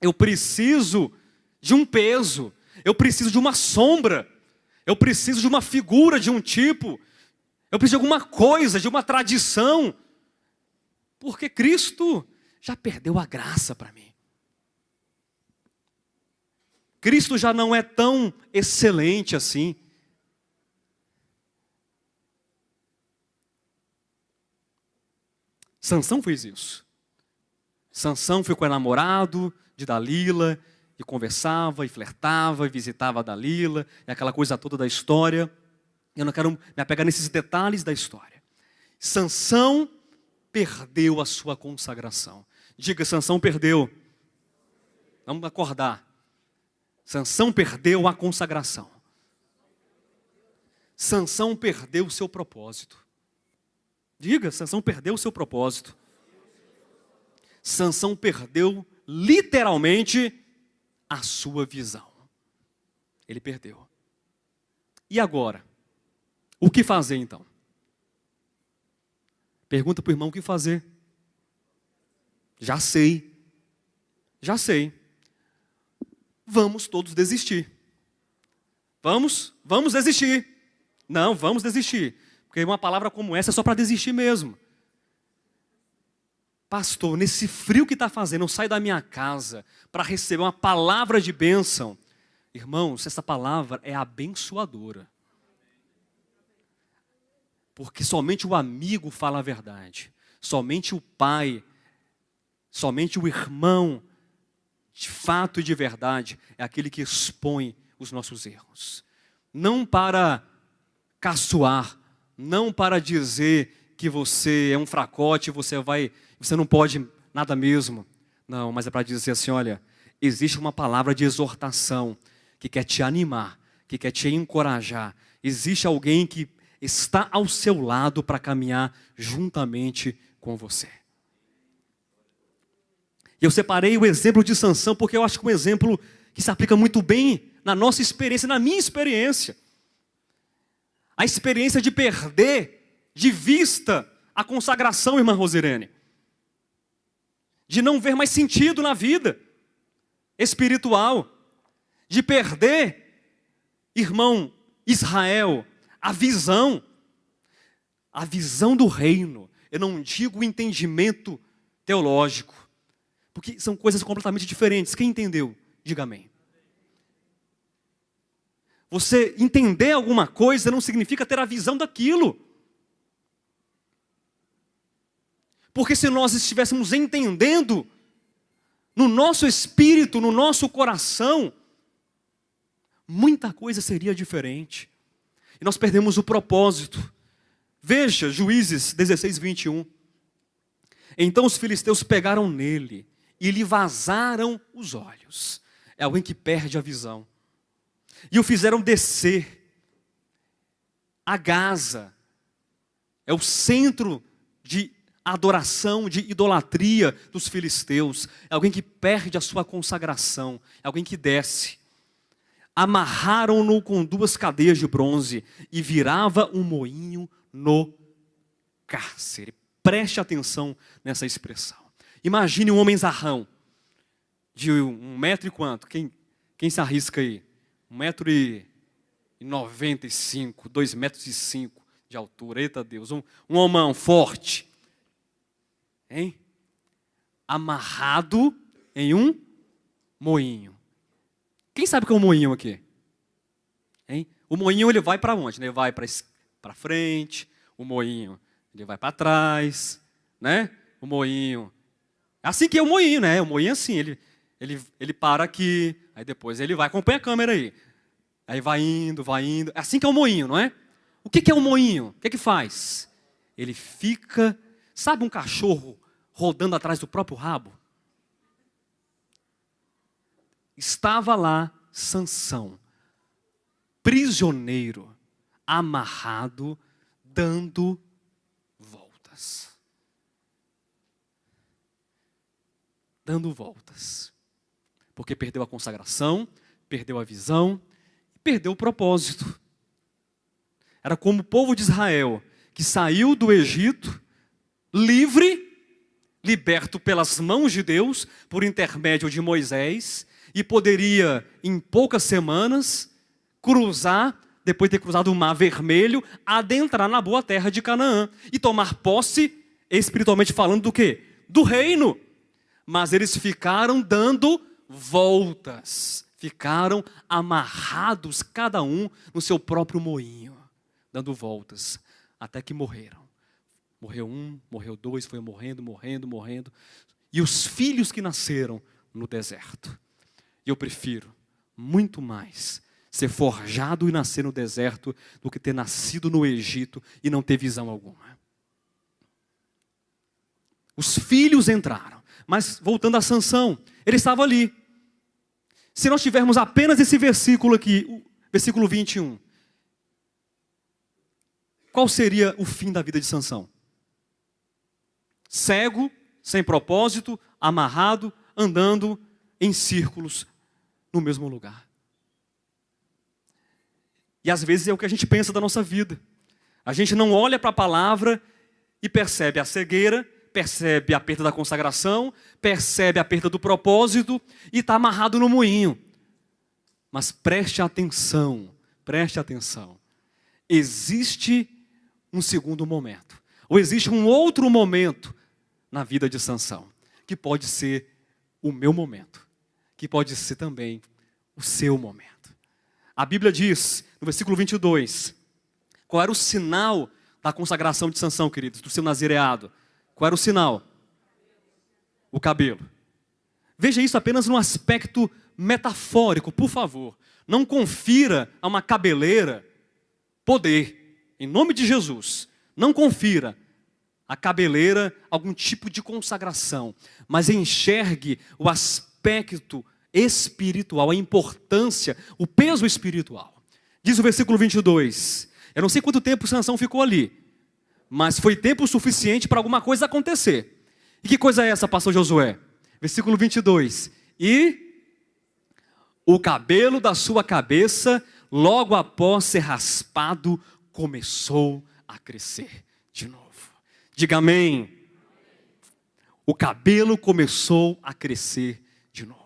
Eu preciso de um peso. Eu preciso de uma sombra. Eu preciso de uma figura de um tipo. Eu preciso de alguma coisa, de uma tradição. Porque Cristo já perdeu a graça para mim. Cristo já não é tão excelente assim. Sansão fez isso. Sansão ficou namorado de Dalila, e conversava, e flertava, e visitava a Dalila, e aquela coisa toda da história. Eu não quero me apegar nesses detalhes da história. Sansão perdeu a sua consagração. Diga, Sansão perdeu. Vamos acordar. Sansão perdeu a consagração. Sansão perdeu o seu propósito. Diga, Sansão perdeu o seu propósito. Sansão perdeu literalmente a sua visão. Ele perdeu. E agora? O que fazer então? Pergunta para o irmão o que fazer. Já sei. Já sei. Vamos todos desistir. Vamos desistir. Não, vamos desistir. Porque uma palavra como essa é só para desistir mesmo. pastor, nesse frio que está fazendo, eu saio da minha casa para receber uma palavra de bênção. Irmãos, essa palavra é abençoadora. Porque somente o amigo fala a verdade. Somente o pai, somente o irmão, de fato e de verdade, é aquele que expõe os nossos erros. Não para caçoar, não para dizer que você é um fracote, você não pode nada mesmo. Não, mas é para dizer assim, olha, existe uma palavra de exortação que quer te animar, que quer te encorajar. Existe alguém que está ao seu lado para caminhar juntamente com você. E eu separei o exemplo de Sansão porque eu acho que é um exemplo que se aplica muito bem na nossa experiência, na minha experiência. A experiência de perder de vista a consagração, irmã Rosirene. De não ver mais sentido na vida espiritual. De perder, irmão Israel, a visão do reino. Eu não digo o entendimento teológico, porque são coisas completamente diferentes. Quem entendeu? Diga amém. Você entender alguma coisa não significa ter a visão daquilo. Porque se nós estivéssemos entendendo no nosso espírito, no nosso coração, muita coisa seria diferente. E nós perdemos o propósito. Veja, Juízes 16, 21. Então os filisteus pegaram nele e lhe vazaram os olhos. É alguém que perde a visão. E o fizeram descer a Gaza. É o centro de adoração, de idolatria dos filisteus. É alguém que perde a sua consagração. É alguém que desce. Amarraram-no com 2 cadeias de bronze e virava um moinho no cárcere. Preste atenção nessa expressão. Imagine um homem zarrão, de 1 metro e quanto? Quem se arrisca aí? 1,95 m, 2,5 m de altura. Eita Deus, um homão forte. Hein? Amarrado em um moinho. Quem sabe o que é um moinho aqui? Hein? O moinho ele vai para onde? Ele vai para frente, o moinho ele vai para trás, né? O moinho. Assim que é o moinho, né? O moinho é assim, ele para aqui, aí depois ele vai, acompanha a câmera aí. Aí vai indo. É assim que é o moinho, não é? O que é o moinho? O que faz? Ele fica, sabe um cachorro rodando atrás do próprio rabo? Estava lá Sansão, prisioneiro, amarrado, dando voltas. Dando voltas. Porque perdeu a consagração, perdeu a visão, perdeu o propósito. Era como o povo de Israel, que saiu do Egito, livre, liberto pelas mãos de Deus, por intermédio de Moisés, e poderia, em poucas semanas, cruzar, depois de ter cruzado o Mar Vermelho, adentrar na boa terra de Canaã, e tomar posse, espiritualmente falando, do quê? Do reino. Mas eles ficaram dando voltas, ficaram amarrados, cada um no seu próprio moinho, dando voltas, até que morreram. Morreu um, morreu dois, foi morrendo. E os filhos que nasceram no deserto. E eu prefiro muito mais ser forjado e nascer no deserto do que ter nascido no Egito e não ter visão alguma. Os filhos entraram. Mas voltando a Sansão, ele estava ali. Se nós tivermos apenas esse versículo aqui, o versículo 21, qual seria o fim da vida de Sansão? Cego, sem propósito, amarrado, andando em círculos no mesmo lugar. E às vezes é o que a gente pensa da nossa vida. A gente não olha para a palavra e percebe a cegueira, percebe a perda da consagração, percebe a perda do propósito e está amarrado no moinho. Mas preste atenção. Existe um segundo momento, ou existe um outro momento na vida de Sansão, que pode ser o meu momento, que pode ser também o seu momento. A Bíblia diz, no versículo 22, qual era o sinal da consagração de Sansão, queridos, do seu nazireado? Qual era o sinal? O cabelo. Veja isso apenas no aspecto metafórico, por favor. Não confira a uma cabeleira poder, em nome de Jesus. Não confira a cabeleira algum tipo de consagração, mas enxergue o aspecto espiritual, a importância, o peso espiritual. Diz o versículo 22, eu não sei quanto tempo Sansão ficou ali, mas foi tempo suficiente para alguma coisa acontecer. E que coisa é essa, pastor Josué? Versículo 22, e o cabelo da sua cabeça, logo após ser raspado, começou a crescer de novo. Diga amém. O cabelo começou a crescer de novo.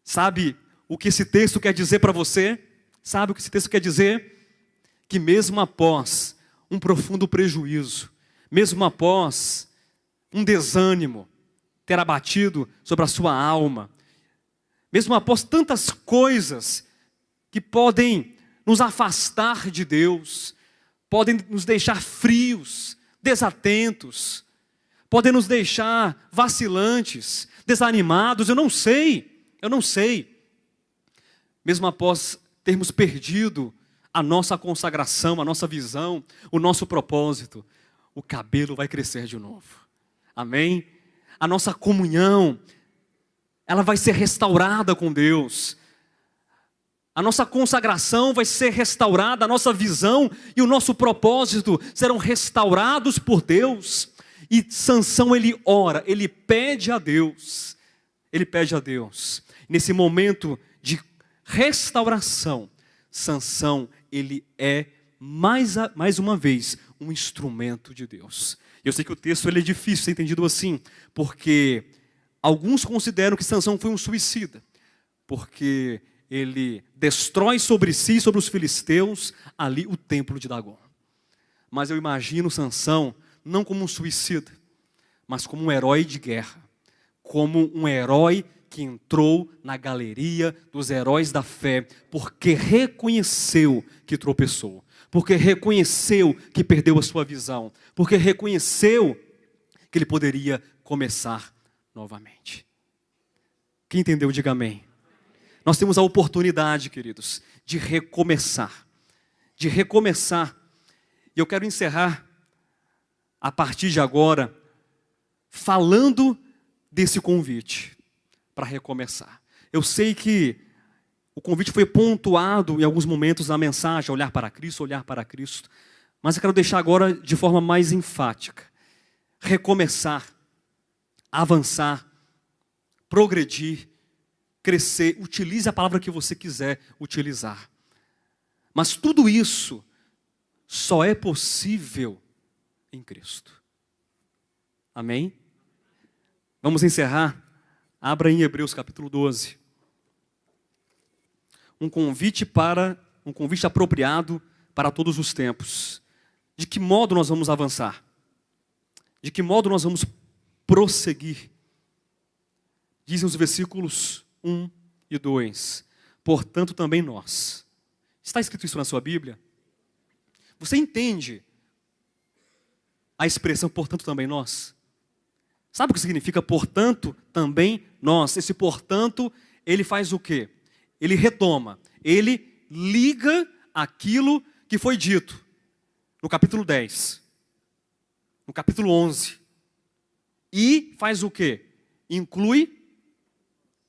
Sabe o que esse texto quer dizer para você? Sabe o que esse texto quer dizer? Que mesmo após um profundo prejuízo, mesmo após um desânimo ter abatido sobre a sua alma, mesmo após tantas coisas que podem nos afastar de Deus, podem nos deixar frios, desatentos, podem nos deixar vacilantes, desanimados, eu não sei. Mesmo após termos perdido a nossa consagração, a nossa visão, o nosso propósito, o cabelo vai crescer de novo. Amém? A nossa comunhão, ela vai ser restaurada com Deus. A nossa consagração vai ser restaurada, a nossa visão e o nosso propósito serão restaurados por Deus. E Sansão, ele ora, ele pede a Deus. Nesse momento de restauração, Sansão, ele é mais uma vez um instrumento de Deus. Eu sei que o texto ele é difícil ser entendido assim, porque alguns consideram que Sansão foi um suicida, porque ele destrói sobre si e sobre os filisteus ali o templo de Dagom. Mas eu imagino Sansão não como um suicida, mas como um herói de guerra, como um herói que entrou na galeria dos heróis da fé, porque reconheceu que tropeçou, porque reconheceu que perdeu a sua visão, porque reconheceu que ele poderia começar novamente. Quem entendeu, diga amém. Nós temos a oportunidade, queridos, de recomeçar. E eu quero encerrar, a partir de agora, falando desse convite para recomeçar. Eu sei que o convite foi pontuado em alguns momentos na mensagem, olhar para Cristo, mas eu quero deixar agora de forma mais enfática. Recomeçar, avançar, progredir, crescer, utilize a palavra que você quiser utilizar. Mas tudo isso só é possível em Cristo. Amém? Vamos encerrar. Abra em Hebreus capítulo 12. Um convite apropriado para todos os tempos. De que modo nós vamos avançar? De que modo nós vamos prosseguir? Dizem os versículos 1 e 2. Portanto também nós. Está escrito isso na sua Bíblia? Você entende a expressão portanto também nós? Sabe o que significa portanto também nós? Esse portanto, ele faz o quê? Ele retoma, ele liga aquilo que foi dito no capítulo 10, no capítulo 11. E faz o quê? Inclui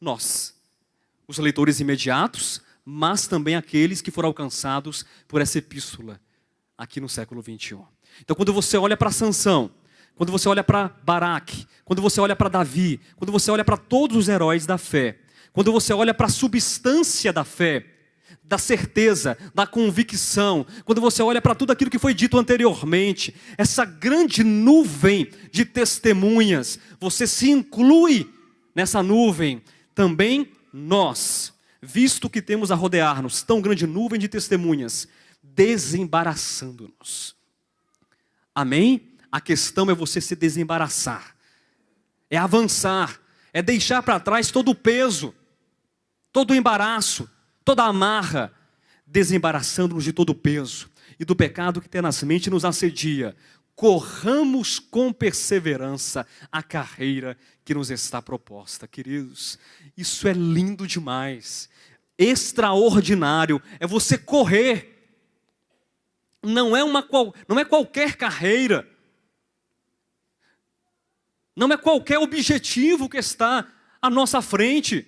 nós, os leitores imediatos, mas também aqueles que foram alcançados por essa epístola aqui no século 21. Então quando você olha para Sansão, quando você olha para Baraque, quando você olha para Davi, quando você olha para todos os heróis da fé, quando você olha para a substância da fé, da certeza, da convicção, quando você olha para tudo aquilo que foi dito anteriormente, essa grande nuvem de testemunhas, você se inclui nessa nuvem, também nós, visto que temos a rodear-nos tão grande nuvem de testemunhas, desembaraçando-nos. Amém? A questão é você se desembaraçar, é avançar, é deixar para trás todo o peso, todo o embaraço, toda a amarra, desembaraçando-nos de todo o peso e do pecado que tenazmente nos assedia. Corramos com perseverança a carreira que nos está proposta. Queridos, isso é lindo demais, extraordinário, é você correr. Não é qualquer carreira, não é qualquer objetivo que está à nossa frente.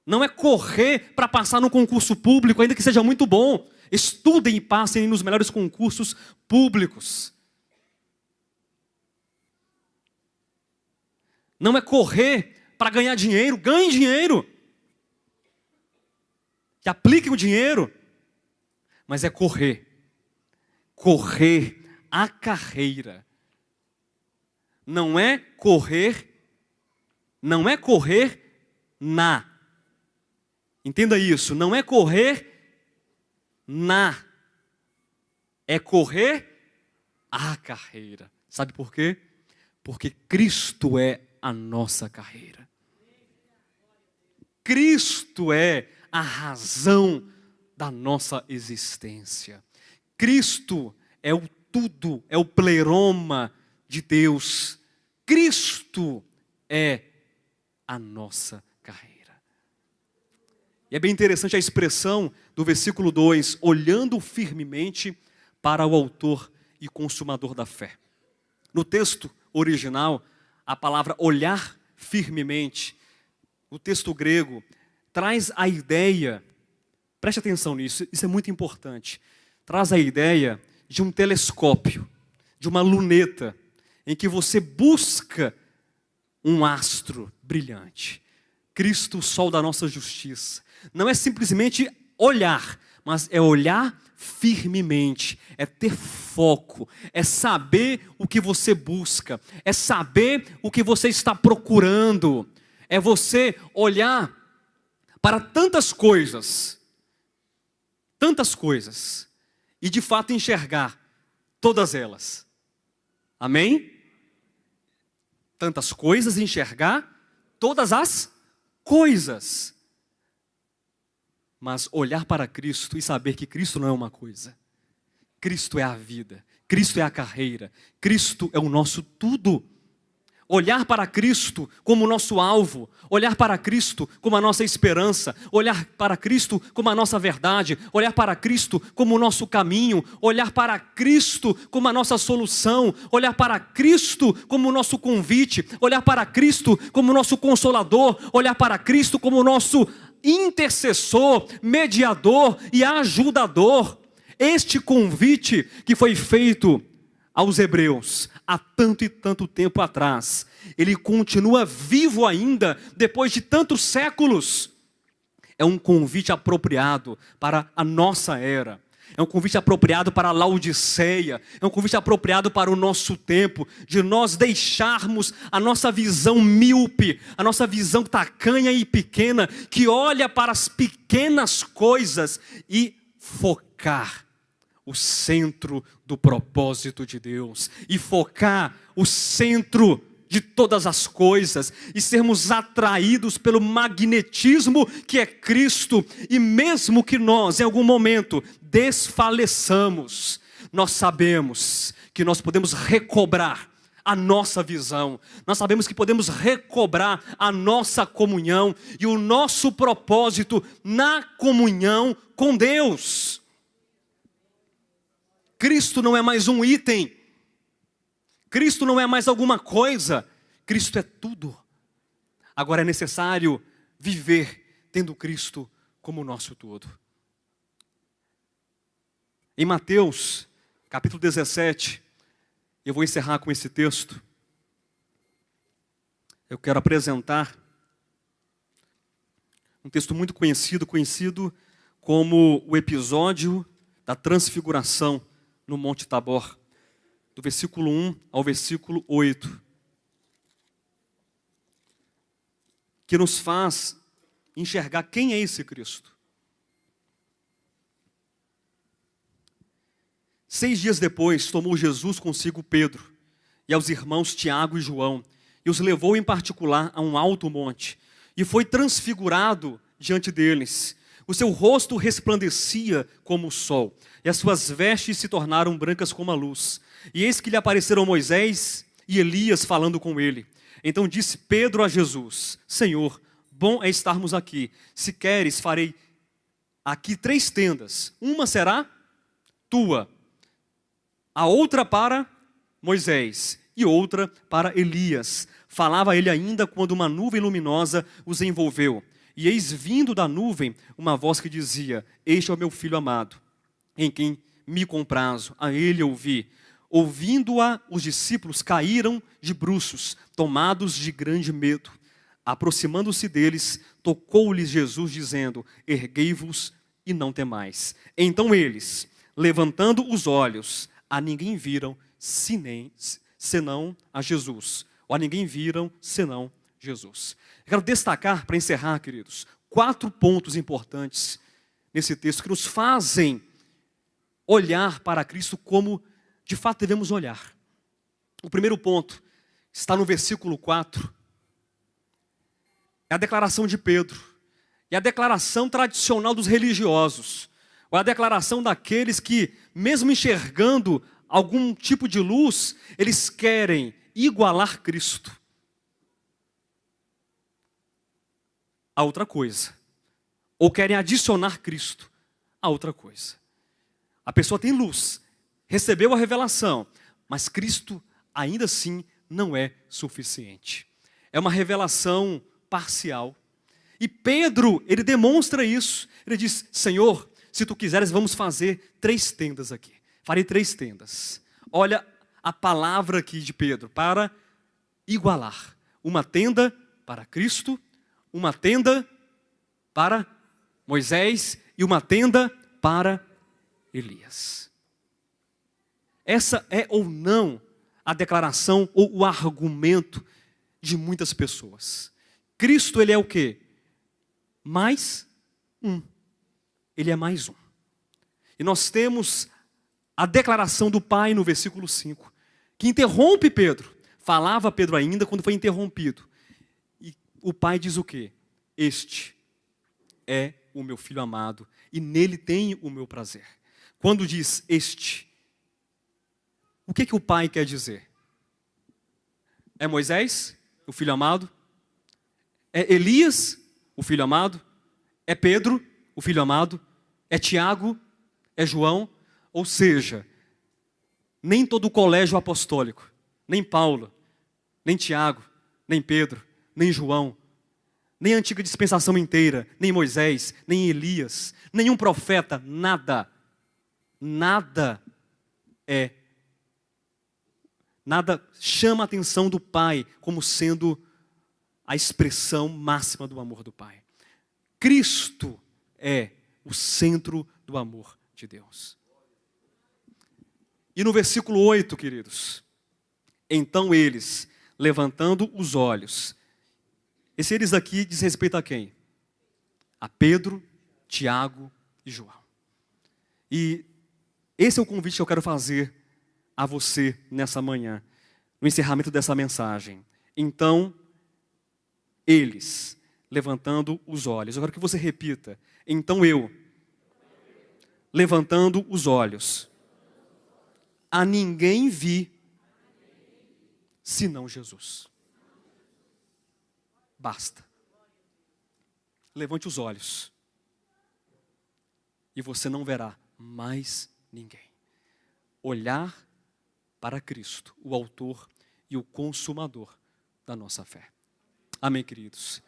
Não é correr para passar no concurso público, ainda que seja muito bom. Estudem e passem nos melhores concursos públicos. Não é correr para ganhar dinheiro, ganhe dinheiro. Que aplique o dinheiro. Mas é correr a carreira. Não é correr na. Entenda isso, não é correr na, é correr a carreira. Sabe por quê? Porque Cristo é a nossa carreira. Cristo é a razão da nossa existência. Cristo é o tudo, é o pleroma de Deus. Cristo é a nossa carreira. E é bem interessante a expressão do versículo 2, olhando firmemente para o autor e consumador da fé. No texto original, a palavra olhar firmemente, o texto grego, traz a ideia, preste atenção nisso, isso é muito importante, traz a ideia de um telescópio, de uma luneta, em que você busca um astro brilhante. Cristo, o sol da nossa justiça. Não é simplesmente olhar, mas é olhar firmemente, é ter foco, é saber o que você busca, é saber o que você está procurando, é você olhar para tantas coisas, e de fato enxergar todas elas. Amém? Tantas coisas, enxergar todas as coisas. Mas olhar para Cristo e saber que Cristo não é uma coisa. Cristo é a vida, Cristo é a carreira, Cristo é o nosso tudo. Olhar para Cristo como nosso alvo, olhar para Cristo como a nossa esperança, olhar para Cristo como a nossa verdade, olhar para Cristo como o nosso caminho, olhar para Cristo como a nossa solução, olhar para Cristo como o nosso convite, olhar para Cristo como o nosso consolador, olhar para Cristo como o nosso intercessor, mediador e ajudador. Este convite que foi feito aos hebreus há tanto e tanto tempo atrás, ele continua vivo ainda depois de tantos séculos. É um convite apropriado para a nossa era. É um convite apropriado para a Laodiceia. É um convite apropriado para o nosso tempo, de nós deixarmos a nossa visão míope, a nossa visão tacanha e pequena, que olha para as pequenas coisas e focar o centro do propósito de Deus, e focar o centro de todas as coisas, e sermos atraídos pelo magnetismo que é Cristo. E mesmo que nós, em algum momento, desfaleçamos, nós sabemos que nós podemos recobrar a nossa visão, nós sabemos que podemos recobrar a nossa comunhão e o nosso propósito na comunhão com Deus. Cristo não é mais um item, Cristo não é mais alguma coisa, Cristo é tudo. Agora é necessário viver tendo Cristo como o nosso tudo. Em Mateus, capítulo 17, eu vou encerrar com esse texto. Eu quero apresentar um texto muito conhecido como o episódio da transfiguração no Monte Tabor, do versículo 1 ao versículo 8, que nos faz enxergar quem é esse Cristo. 6 dias depois, tomou Jesus consigo Pedro e aos irmãos Tiago e João, e os levou em particular a um alto monte, e foi transfigurado diante deles. O seu rosto resplandecia como o sol, e as suas vestes se tornaram brancas como a luz. E eis que lhe apareceram Moisés e Elias falando com ele. Então disse Pedro a Jesus: Senhor, bom é estarmos aqui. Se queres, farei aqui 3 tendas. Uma será tua, a outra para Moisés e outra para Elias. Falava ele ainda quando uma nuvem luminosa os envolveu. E eis vindo da nuvem uma voz que dizia: Este é o meu filho amado, em quem me comprazo. A ele ouvi. Ouvindo-a, os discípulos caíram de bruços, tomados de grande medo. Aproximando-se deles, tocou-lhes Jesus, dizendo: Erguei-vos e não temais. Então eles, levantando os olhos, a ninguém viram, senão a Jesus. Ou a ninguém viram, senão Jesus. Eu quero destacar, para encerrar, queridos, 4 pontos importantes nesse texto que nos fazem olhar para Cristo como de fato devemos olhar. O primeiro ponto está no versículo 4. É a declaração de Pedro. É a declaração tradicional dos religiosos. Ou a declaração daqueles que, mesmo enxergando algum tipo de luz, eles querem igualar Cristo a outra coisa. Ou querem adicionar Cristo a outra coisa. A pessoa tem luz, recebeu a revelação, mas Cristo ainda assim não é suficiente. É uma revelação parcial. E Pedro, ele demonstra isso. Ele diz: Senhor, se tu quiseres, vamos fazer 3 tendas aqui. Farei 3 tendas. Olha a palavra aqui de Pedro, para igualar. Uma tenda para Cristo, uma tenda para Moisés e uma tenda para Elias. Essa é ou não a declaração ou o argumento de muitas pessoas. Cristo, ele é o quê? Mais um. Ele é mais um. E nós temos a declaração do Pai no versículo 5, que interrompe Pedro. Falava Pedro ainda quando foi interrompido. E o Pai diz o quê? Este é o meu filho amado e nele tenho o meu prazer. Quando diz este, o que o Pai quer dizer? É Moisés, o filho amado? É Elias, o filho amado? É Pedro, o filho amado? É Tiago? É João? Ou seja, nem todo o colégio apostólico, nem Paulo, nem Tiago, nem Pedro, nem João, nem a antiga dispensação inteira, nem Moisés, nem Elias, nenhum profeta, nada chama a atenção do Pai como sendo a expressão máxima do amor do Pai. Cristo é o centro do amor de Deus. E no versículo 8, queridos, então eles, levantando os olhos, esse eles aqui diz respeito a quem? A Pedro, Tiago e João. E esse é o convite que eu quero fazer a você nessa manhã, no encerramento dessa mensagem. Então, eles, levantando os olhos. Eu quero que você repita. Então eu, levantando os olhos, a ninguém vi, senão Jesus. Basta. Levante os olhos. E você não verá mais ninguém. Olhar para Cristo, o autor e o consumador da nossa fé. Amém, queridos?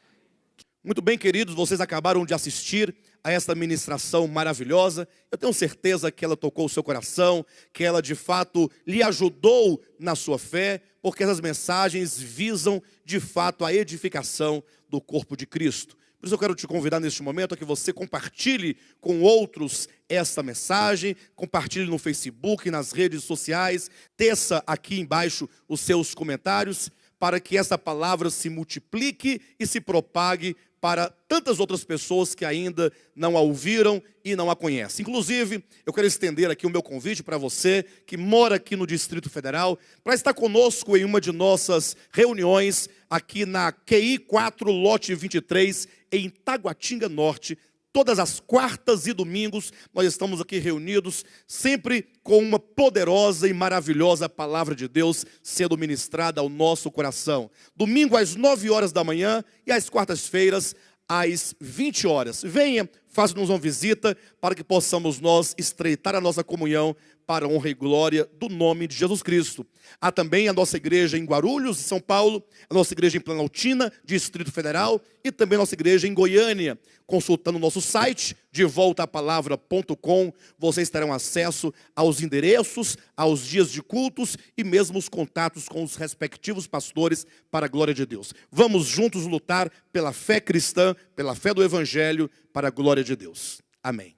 Muito bem, queridos, vocês acabaram de assistir a esta ministração maravilhosa. Eu tenho certeza que ela tocou o seu coração, que ela de fato lhe ajudou na sua fé, porque essas mensagens visam de fato a edificação do corpo de Cristo. Por isso eu quero te convidar neste momento a que você compartilhe com outros esta mensagem, compartilhe no Facebook, nas redes sociais, teça aqui embaixo os seus comentários, para que essa palavra se multiplique e se propague para tantas outras pessoas que ainda não a ouviram e não a conhecem. Inclusive, eu quero estender aqui o meu convite para você que mora aqui no Distrito Federal, para estar conosco em uma de nossas reuniões aqui na QI 4, lote 23, em Taguatinga Norte. Todas as quartas e domingos nós estamos aqui reunidos, sempre com uma poderosa e maravilhosa palavra de Deus sendo ministrada ao nosso coração. Domingo às 9 horas da manhã e às quartas-feiras às 20 horas. Venha, faça-nos uma visita para que possamos nós estreitar a nossa comunhão para a honra e glória do nome de Jesus Cristo. Há também a nossa igreja em Guarulhos, em São Paulo, a nossa igreja em Planaltina, Distrito Federal, e também a nossa igreja em Goiânia. Consultando o nosso site, devoltaapalavra.com, vocês terão acesso aos endereços, aos dias de cultos e mesmo os contatos com os respectivos pastores para a glória de Deus. Vamos juntos lutar pela fé cristã, pela fé do Evangelho, para a glória de Deus. Amém.